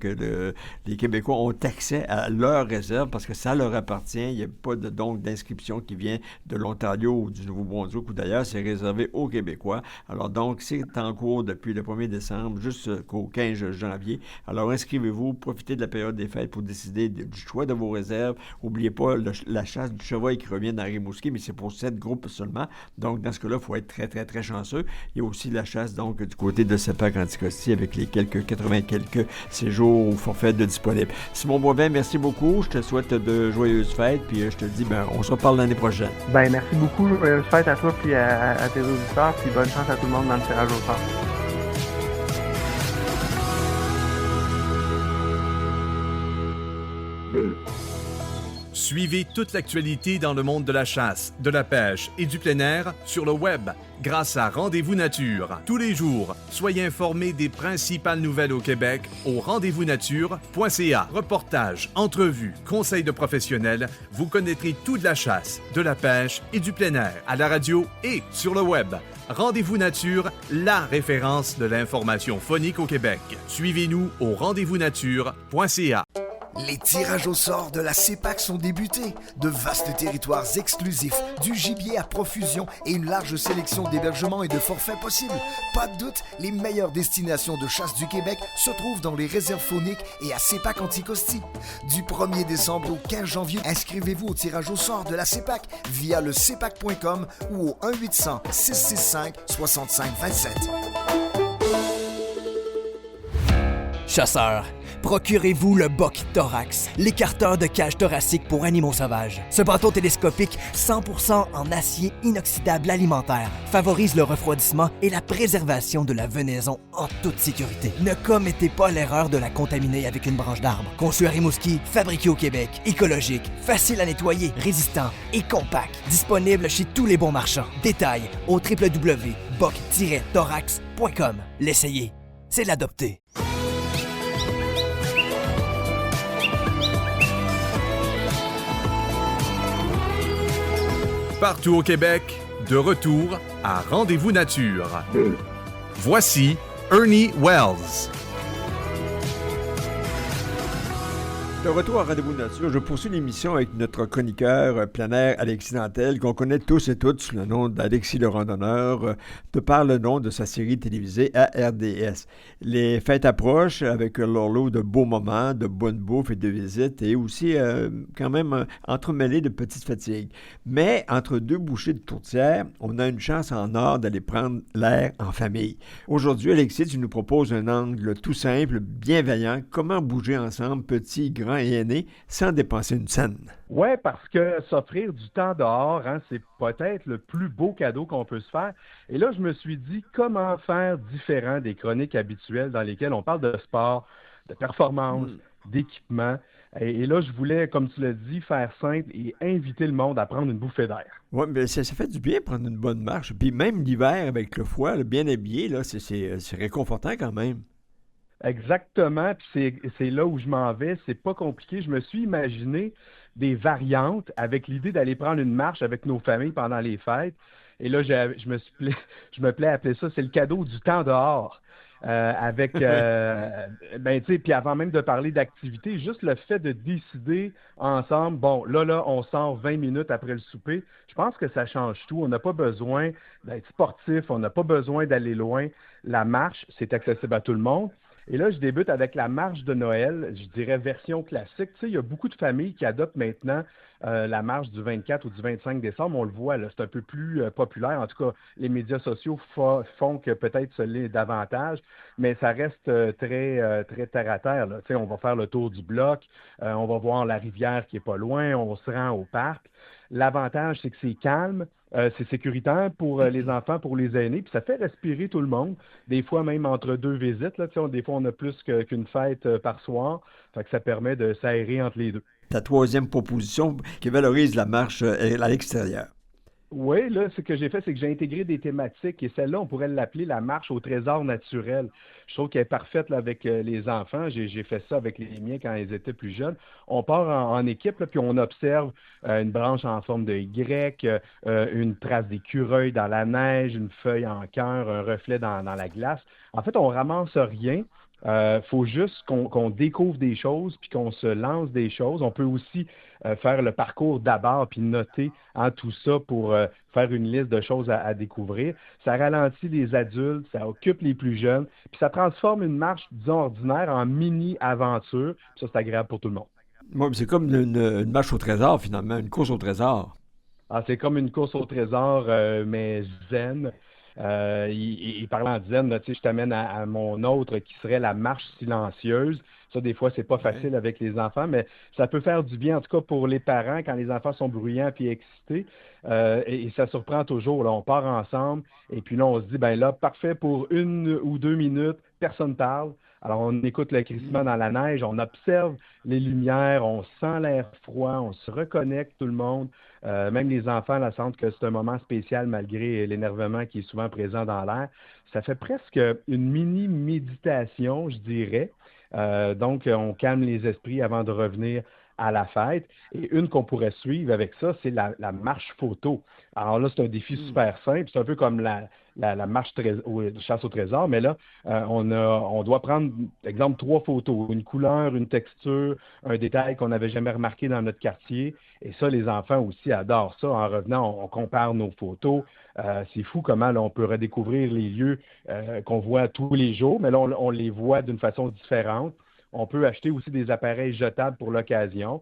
les Québécois ont accès à leurs réserves parce que ça leur appartient. Il n'y a pas donc d'inscription qui vient de l'Ontario ou du Nouveau-Brunswick ou d'ailleurs, c'est réservé aux Québécois. Alors donc, c'est en cours depuis le 1er décembre jusqu'au 15 janvier. Alors inscrivez-vous, profitez de la période des fêtes pour décider du choix de vos réserves. N'oubliez pas la chasse du chevreuil qui revient dans Rimouski, mais c'est pour 7 groupes seulement. Donc dans ce cas-là, il faut être très, très, très chanceux. Il y a aussi la chasse donc du côté de CEPAC Anticosti avec les 80 quelques séjours ou forfaits de disponibles. Simon Boivin, merci beaucoup. Je te souhaite de joyeuses fêtes, puis je te dis, on se reparle l'année prochaine. Ben, merci beaucoup. Fête à toi puis à tes auditeurs, puis bonne chance à tout le monde dans le tirage au sort. Suivez toute l'actualité dans le monde de la chasse, de la pêche et du plein air sur le web grâce à Rendez-vous Nature. Tous les jours, soyez informés des principales nouvelles au Québec au rendez-vous-nature.ca. Reportages, entrevues, conseils de professionnels, vous connaîtrez tout de la chasse, de la pêche et du plein air à la radio et sur le web. Rendez-vous Nature, la référence de l'information phonique au Québec. Suivez-nous au rendez-vous-nature.ca. Les tirages au sort de la CEPAC sont débutés. De vastes territoires exclusifs, du gibier à profusion et une large sélection d'hébergements et de forfaits possibles. Pas de doute, les meilleures destinations de chasse du Québec se trouvent dans les réserves fauniques et à CEPAC Anticosti. Du 1er décembre au 15 janvier, inscrivez-vous au tirage au sort de la CEPAC via le cepac.com ou au 1-800-665-6527. Chasseurs, procurez-vous le Buck Thorax, l'écarteur de cage thoracique pour animaux sauvages. Ce bâton télescopique 100% en acier inoxydable alimentaire favorise le refroidissement et la préservation de la venaison en toute sécurité. Ne commettez pas l'erreur de la contaminer avec une branche d'arbre. Conçu à Rimouski, fabriqué au Québec, écologique, facile à nettoyer, résistant et compact. Disponible chez tous les bons marchands. Détails au www.buck-thorax.com. L'essayer, c'est l'adopter. Partout au Québec, de retour à Rendez-vous Nature. Voici Ernie Wells. De retour à Rendez-vous Nature, je poursuis l'émission avec notre chroniqueur plein air Alexis Nantel, qu'on connaît tous et toutes sous le nom d'Alexis le Randonneur, de par le nom de sa série télévisée à RDS. Les fêtes approchent avec leur lot de beaux moments, de bonne bouffe et de visites, et aussi quand même entremêlés de petites fatigues. Mais entre deux bouchées de tourtière, on a une chance en or d'aller prendre l'air en famille. Aujourd'hui, Alexis, tu nous proposes un angle tout simple, bienveillant, comment bouger ensemble, petits, grands et aînés, sans dépenser une scène. Oui, parce que s'offrir du temps dehors, c'est peut-être le plus beau cadeau qu'on peut se faire. Et là, je me suis dit, comment faire différent des chroniques habituelles dans lesquelles on parle de sport, de performance, d'équipement. Et là, je voulais, comme tu l'as dit, faire simple et inviter le monde à prendre une bouffée d'air. Oui, mais ça fait du bien prendre une bonne marche. Puis même l'hiver, avec le foie, bien habillé, là, c'est réconfortant quand même. Exactement, puis c'est là où je m'en vais, c'est pas compliqué. Je me suis imaginé des variantes avec l'idée d'aller prendre une marche avec nos familles pendant les fêtes. Et là, je me plais à appeler ça, c'est le cadeau du temps dehors. Puis avant même de parler d'activité, juste le fait de décider ensemble, bon, là, on sort 20 minutes après le souper, je pense que ça change tout. On n'a pas besoin d'être sportif, on n'a pas besoin d'aller loin. La marche, c'est accessible à tout le monde. Et là, je débute avec la marche de Noël, je dirais version classique. Tu sais, il y a beaucoup de familles qui adoptent maintenant la marche du 24 ou du 25 décembre. On le voit, là, c'est un peu plus populaire. En tout cas, les médias sociaux font que peut-être ce l'est davantage, mais ça reste très terre à terre. Là. Tu sais, on va faire le tour du bloc, on va voir la rivière qui est pas loin, on se rend au parc. L'avantage, c'est que c'est calme. C'est sécuritaire pour les enfants, pour les aînés, puis ça fait respirer tout le monde. Des fois, même entre deux visites, là, des fois, on a plus qu'une fête par soir. Fait que ça permet de s'aérer entre les deux. Ta troisième proposition qui valorise la marche à l'extérieur. Oui, là, ce que j'ai fait, c'est que j'ai intégré des thématiques et celle-là, on pourrait l'appeler la marche au trésor naturel. Je trouve qu'elle est parfaite là, avec les enfants. J'ai fait ça avec les miens quand ils étaient plus jeunes. On part en équipe, là, puis on observe une branche en forme de Y, une trace d'écureuil dans la neige, une feuille en cœur, un reflet dans la glace. En fait, on ramasse rien. Faut juste qu'on découvre des choses puis qu'on se lance des choses. On peut aussi faire le parcours d'abord puis noter tout ça pour faire une liste de choses à découvrir. Ça ralentit les adultes, ça occupe les plus jeunes, puis ça transforme une marche, disons, ordinaire en mini-aventure. Puis ça, c'est agréable pour tout le monde. Moi, c'est comme une marche au trésor, finalement, une course au trésor. C'est comme une course au trésor, mais zen. Et parlant de zen, là, je t'amène à mon autre qui serait la marche silencieuse. Ça, des fois, c'est pas facile avec les enfants, mais ça peut faire du bien, en tout cas pour les parents, quand les enfants sont bruyants puis excités. Et ça surprend toujours. Là, on part ensemble et puis là, on se dit, ben là, parfait pour 1 ou 2 minutes, personne parle. Alors, on écoute le crissement dans la neige, on observe les lumières, on sent l'air froid, on se reconnecte tout le monde. Même les enfants là, sentent que c'est un moment spécial malgré l'énervement qui est souvent présent dans l'air. Ça fait presque une mini-méditation, je dirais. Donc, on calme les esprits avant de revenir à la fête. Et une qu'on pourrait suivre avec ça, c'est la marche photo. Alors là, c'est un défi super simple. C'est un peu comme la marche chasse au trésor, mais là, on doit prendre, exemple, 3 photos. Une couleur, une texture, un détail qu'on n'avait jamais remarqué dans notre quartier. Et ça, les enfants aussi adorent ça. En revenant, on compare nos photos. C'est fou comment là, on peut redécouvrir les lieux qu'on voit tous les jours, mais là, on les voit d'une façon différente. On peut acheter aussi des appareils jetables pour l'occasion,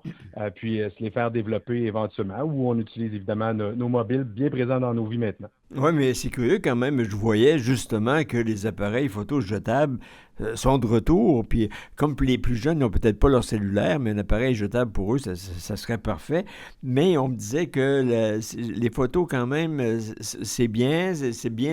puis se les faire développer éventuellement, ou on utilise évidemment nos mobiles bien présents dans nos vies maintenant. Oui, mais c'est curieux quand même. Je voyais justement que les appareils photos jetables sont de retour. Puis comme les plus jeunes n'ont peut-être pas leur cellulaire, mais un appareil jetable pour eux, ça serait parfait. Mais on me disait que les photos quand même, c'est bien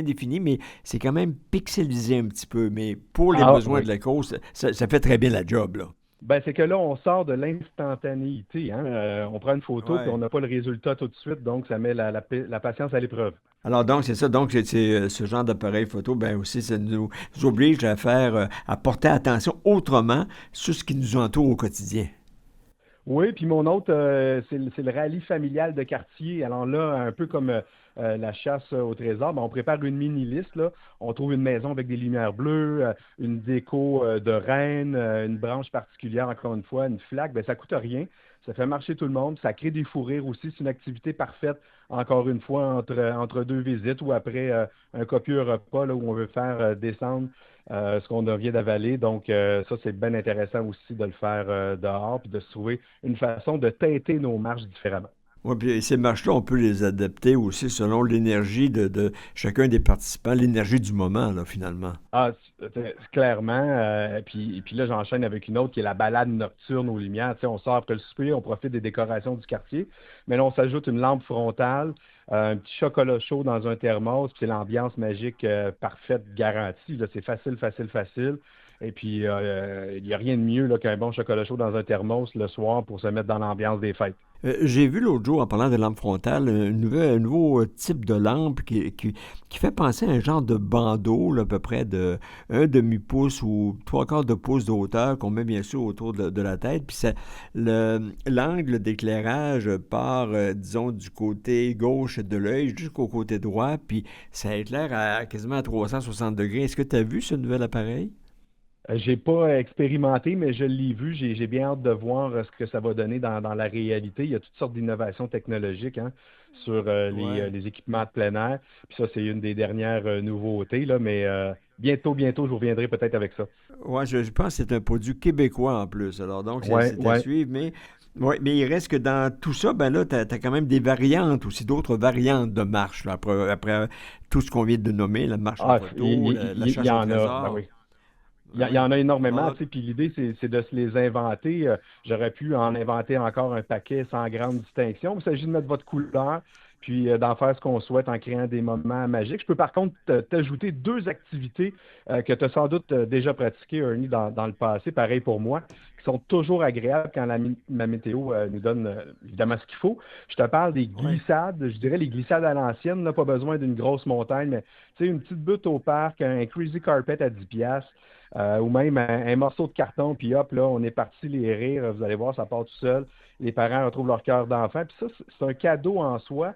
défini, mais c'est quand même pixelisé un petit peu. Mais pour les besoins de la course, ça fait très bien la job, là. Ben, c'est que là, on sort de l'instantanéité. Hein? On prend une photo et on n'a pas le résultat tout de suite, donc ça met la patience à l'épreuve. Alors donc, c'est ça. Donc, c'est ce genre d'appareil photo, ben aussi, ça nous oblige à porter attention autrement sur ce qui nous entoure au quotidien. Oui, puis mon autre, c'est le rallye familial de quartier. Alors là, un peu comme la chasse au trésor, ben, on prépare une mini-liste. Là. On trouve une maison avec des lumières bleues, une déco de reine, une branche particulière, encore une fois, une flaque. Ben, ça coûte rien. Ça fait marcher tout le monde. Ça crée des fous rires aussi. C'est une activité parfaite, encore une fois, entre 2 visites ou après un copieux repas là, où on veut faire descendre ce qu'on vient d'avaler. Donc, ça, c'est bien intéressant aussi de le faire dehors puis de se trouver une façon de teinter nos marches différemment. Oui, puis ces marches-là, on peut les adapter aussi selon l'énergie de chacun des participants, l'énergie du moment, là, finalement. Clairement. Puis là, j'enchaîne avec une autre qui est la balade nocturne aux lumières. Tu sais, on sort après le souper, on profite des décorations du quartier. Mais là, on s'ajoute une lampe frontale, un petit chocolat chaud dans un thermos, puis c'est l'ambiance magique parfaite, garantie. Là, c'est facile. Et puis, il n'y a rien de mieux là, qu'un bon chocolat chaud dans un thermos le soir pour se mettre dans l'ambiance des fêtes. J'ai vu l'autre jour, en parlant de lampe frontale, un nouveau type de lampe qui fait penser à un genre de bandeau, là, à peu près de 1/2 pouce ou 3/4 de pouce de hauteur qu'on met bien sûr autour de la tête. Puis l'angle d'éclairage part, disons, du côté gauche de l'œil jusqu'au côté droit, puis ça éclaire quasiment à 360 degrés. Est-ce que tu as vu ce nouvel appareil? J'ai pas expérimenté, mais je l'ai vu. J'ai bien hâte de voir ce que ça va donner dans la réalité. Il y a toutes sortes d'innovations technologiques sur les équipements de plein air. Puis ça, c'est une des dernières nouveautés, là, mais bientôt, je vous reviendrai peut-être avec ça. Oui, je pense que c'est un produit québécois en plus. Alors donc, c'est à suivre. Mais il reste que dans tout ça, ben là, tu as quand même des variantes aussi, d'autres variantes de marche, là, après tout ce qu'on vient de nommer, la marche en photo, la chasse au trésor. Ben oui. Il y en a énormément, tu sais, puis l'idée, c'est de se les inventer. J'aurais pu en inventer encore un paquet sans grande distinction. Il s'agit de mettre votre couleur, puis d'en faire ce qu'on souhaite en créant des moments magiques. Je peux par contre t'ajouter 2 activités que tu as sans doute déjà pratiquées, Ernie, dans le passé, pareil pour moi, qui sont toujours agréables quand la météo nous donne évidemment ce qu'il faut. Je te parle des glissades, je dirais les glissades à l'ancienne, là, pas besoin d'une grosse montagne, mais tu sais, une petite butte au parc, un crazy carpet à 10$. Ou même un morceau de carton, puis hop, là, on est parti les rires, vous allez voir, ça part tout seul. Les parents retrouvent leur cœur d'enfant. Puis ça, c'est un cadeau en soi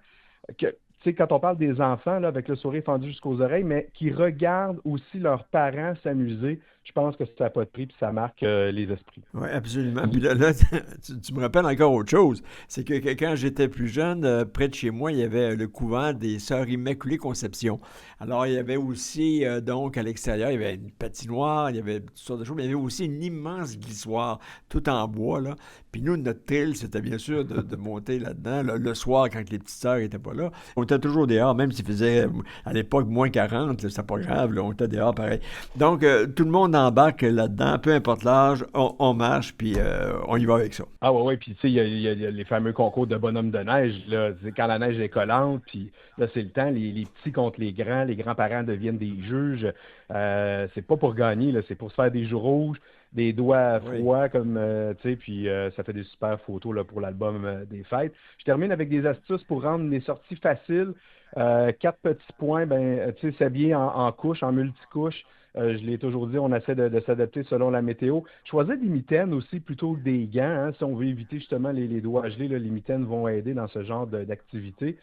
que, tu sais, quand on parle des enfants, là, avec le sourire fendu jusqu'aux oreilles, mais qui regardent aussi leurs parents s'amuser, je pense que ça n'a pas de prix, puis ça marque les esprits. Oui, absolument. Puis là, tu me rappelles encore autre chose. C'est que quand j'étais plus jeune, près de chez moi, il y avait le couvent des Sœurs Immaculées Conception. Alors, il y avait aussi, donc, à l'extérieur, il y avait une patinoire, il y avait toutes sortes de choses, mais il y avait aussi une immense glissoire, tout en bois, là. Puis nous, notre thrill, c'était bien sûr de monter là-dedans, le soir, quand les petites sœurs n'étaient pas là. On était toujours dehors, même s'il faisait, à l'époque, moins 40, c'était pas grave, là, on était dehors pareil. Donc, tout le monde embarque là-dedans, peu importe l'âge, on marche, puis on y va avec ça. Ah ouais, puis tu sais, il y a les fameux concours de bonhomme de neige, là, quand la neige est collante, puis là, c'est le temps, les petits contre les grands-parents deviennent des juges. C'est pas pour gagner, là, c'est pour se faire des joues rouges, des doigts froids, comme, tu sais, puis ça fait des super photos là, pour l'album des fêtes. Je termine avec des astuces pour rendre les sorties faciles. 4 petits points, tu sais, s'habiller en couches, en multicouches. Je l'ai toujours dit, on essaie de s'adapter selon la météo. Choisir des mitaines aussi plutôt que des gants. Hein, si on veut éviter justement les doigts gelés, là, les mitaines vont aider dans ce genre d'activité.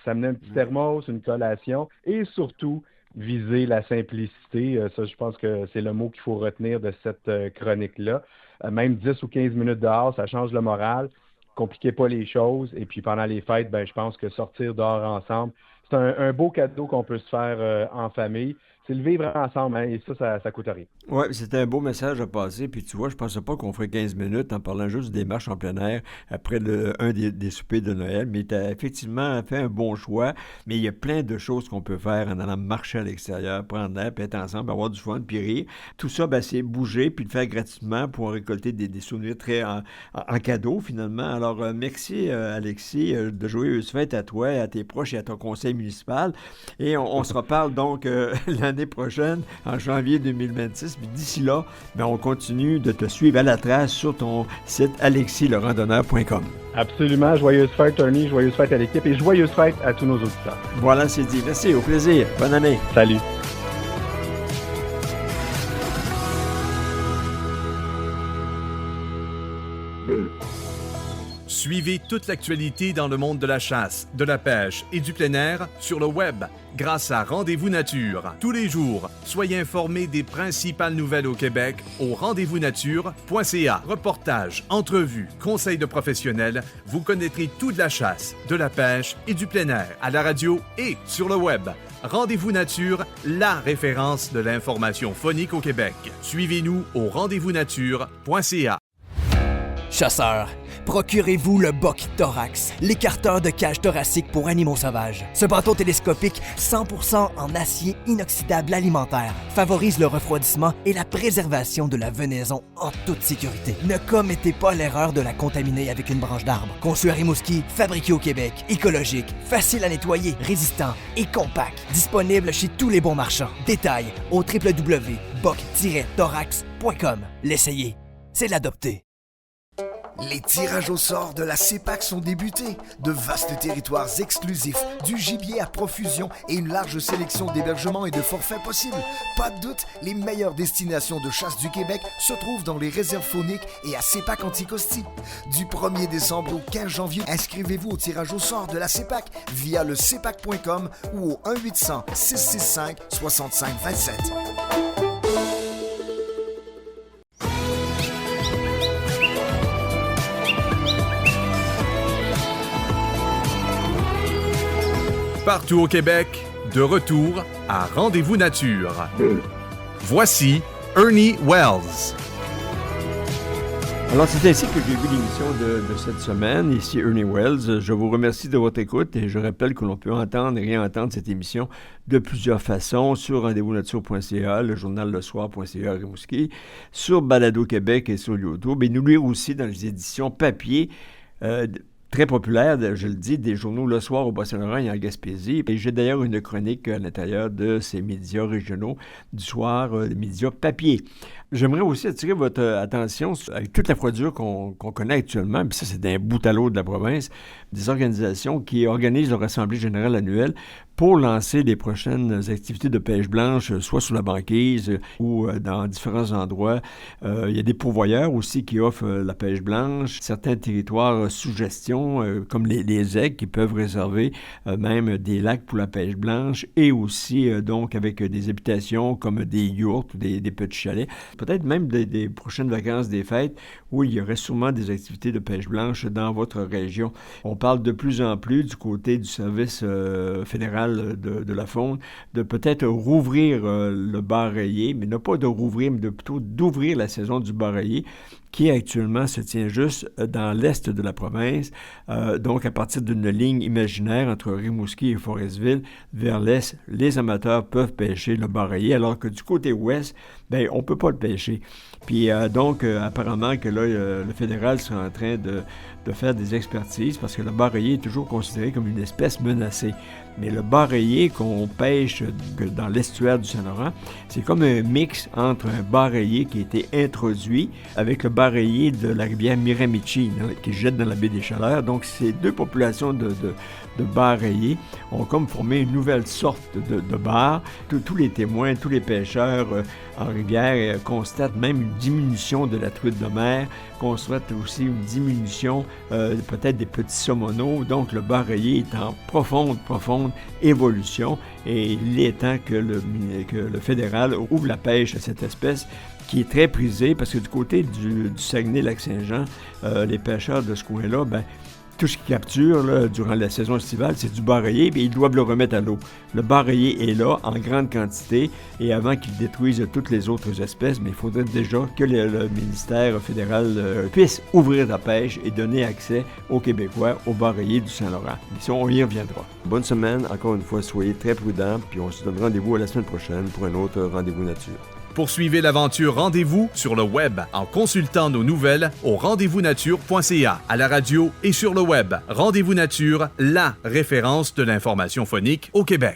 S'amener un petit thermos, une collation et surtout viser la simplicité. Ça, je pense que c'est le mot qu'il faut retenir de cette chronique-là. Même 10 ou 15 minutes dehors, ça change le moral. Compliquez pas les choses. Et puis pendant les fêtes, je pense que sortir dehors ensemble, c'est un beau cadeau qu'on peut se faire en famille. C'est le vivre ensemble, hein, et ça coûte rien. Oui, c'était un beau message à passer. Puis tu vois, je ne pensais pas qu'on ferait 15 minutes en parlant juste des marches en plein air après un des soupers de Noël. Mais tu as effectivement fait un bon choix. Mais il y a plein de choses qu'on peut faire en allant marcher à l'extérieur, prendre l'air, puis être ensemble, avoir du fun, puis rire. Tout ça, c'est bouger, puis le faire gratuitement pour récolter des souvenirs très en cadeau, finalement. Alors, merci, Alexis. De joyeuses fêtes à toi, à tes proches et à ton conseil municipal. Et on se reparle donc l'année prochaine, en janvier 2026. Puis d'ici là, on continue de te suivre à la trace sur ton site alexislerandonneur.com. Absolument. Joyeuses fêtes, Ernie. Joyeuses fêtes à l'équipe et joyeuses fêtes à tous nos auditeurs. Voilà, c'est dit. Merci. Au plaisir. Bonne année. Salut. Suivez toute l'actualité dans le monde de la chasse, de la pêche et du plein air sur le web grâce à Rendez-vous Nature. Tous les jours, soyez informés des principales nouvelles au Québec au rendez-vous-nature.ca. Reportages, entrevues, conseils de professionnels, vous connaîtrez tout de la chasse, de la pêche et du plein air à la radio et sur le web. Rendez-vous Nature, la référence de l'information phonique au Québec. Suivez-nous au rendez-vous-nature.ca. Chasseurs, procurez-vous le Buck Thorax, l'écarteur de cage thoracique pour animaux sauvages. Ce bâton télescopique 100% en acier inoxydable alimentaire favorise le refroidissement et la préservation de la venaison en toute sécurité. Ne commettez pas l'erreur de la contaminer avec une branche d'arbre. Conçu à Rimouski, fabriqué au Québec, écologique, facile à nettoyer, résistant et compact. Disponible chez tous les bons marchands. Détails au www.buck-thorax.com. L'essayer, c'est l'adopter. Les tirages au sort de la CEPAC sont débutés. De vastes territoires exclusifs, du gibier à profusion et une large sélection d'hébergements et de forfaits possibles. Pas de doute, les meilleures destinations de chasse du Québec se trouvent dans les réserves fauniques et à CEPAC Anticosti. Du 1er décembre au 15 janvier, inscrivez-vous au tirage au sort de la CEPAC via le cepac.com ou au 1-800-665-6527. Partout au Québec, de retour à Rendez-vous Nature. Voici Ernie Wells. Alors, c'est ainsi que j'ai vu l'émission de cette semaine. Ici Ernie Wells. Je vous remercie de votre écoute et je rappelle que l'on peut entendre et réentendre cette émission de plusieurs façons sur rendez-vous-nature.ca, le journal lesoir.ca à Rimouski, sur Balado Québec et sur YouTube, et nous lire aussi dans les éditions papier très populaires, je le dis, des journaux Le Soir au Bas-Saint-Laurent et en Gaspésie. Et j'ai d'ailleurs une chronique à l'intérieur de ces médias régionaux du soir, les médias papier. J'aimerais aussi attirer votre attention avec toute la froidure qu'on connaît actuellement, puis ça, c'est d'un bout à l'autre de la province, des organisations qui organisent leur assemblée générale annuelle pour lancer les prochaines activités de pêche blanche, soit sous la banquise ou dans différents endroits. Il y a des pourvoyeurs aussi qui offrent la pêche blanche, certains territoires sous gestion, comme les aigues, qui peuvent réserver même des lacs pour la pêche blanche, et aussi donc avec des habitations comme des yourtes ou des petits chalets. Peut-être même des prochaines vacances des fêtes où il y aurait sûrement des activités de pêche blanche dans votre région. On parle de plus en plus du côté du service fédéral de la faune de peut-être rouvrir le bar rayé, mais non pas de rouvrir, mais plutôt d'ouvrir la saison du bar rayé qui actuellement se tient juste dans l'est de la province, donc à partir d'une ligne imaginaire entre Rimouski et Forestville, vers l'est, les amateurs peuvent pêcher le bar rayé, alors que du côté ouest, bien, on ne peut pas le pêcher. Puis donc, apparemment que là, le fédéral sera en train de faire des expertises parce que le bar rayé est toujours considéré comme une espèce menacée. Mais le bar rayé qu'on pêche dans l'estuaire du Saint-Laurent, c'est comme un mix entre un bar rayé qui a été introduit avec le bar rayé de la rivière Miramichi, qui jette dans la baie des Chaleurs. Donc, ces deux populations de bar rayés ont comme formé une nouvelle sorte de bar. Tous les témoins, tous les pêcheurs en rivière constatent même une diminution de la truite de mer, constatent aussi une diminution peut-être des petits saumonaux. Donc, le bar rayé est en profonde évolution et il est temps que le fédéral ouvre la pêche à cette espèce qui est très prisée parce que du côté du Saguenay-Lac-Saint-Jean, les pêcheurs de ce coin-là, ben, tout ce qu'ils capturent là, durant la saison estivale, c'est du bar rayé, et ils doivent le remettre à l'eau. Le bar rayé est là en grande quantité et avant qu'ils détruisent toutes les autres espèces, mais il faudrait déjà que le ministère fédéral puisse ouvrir la pêche et donner accès aux Québécois au bar rayé du Saint-Laurent. Mais ça, on y reviendra. Bonne semaine, encore une fois, soyez très prudents, puis on se donne rendez-vous à la semaine prochaine pour un autre Rendez-vous Nature. Poursuivez l'aventure Rendez-vous sur le web en consultant nos nouvelles au rendez-vous-nature.ca, à la radio et sur le web. Rendez-vous Nature, la référence de l'information phonique au Québec.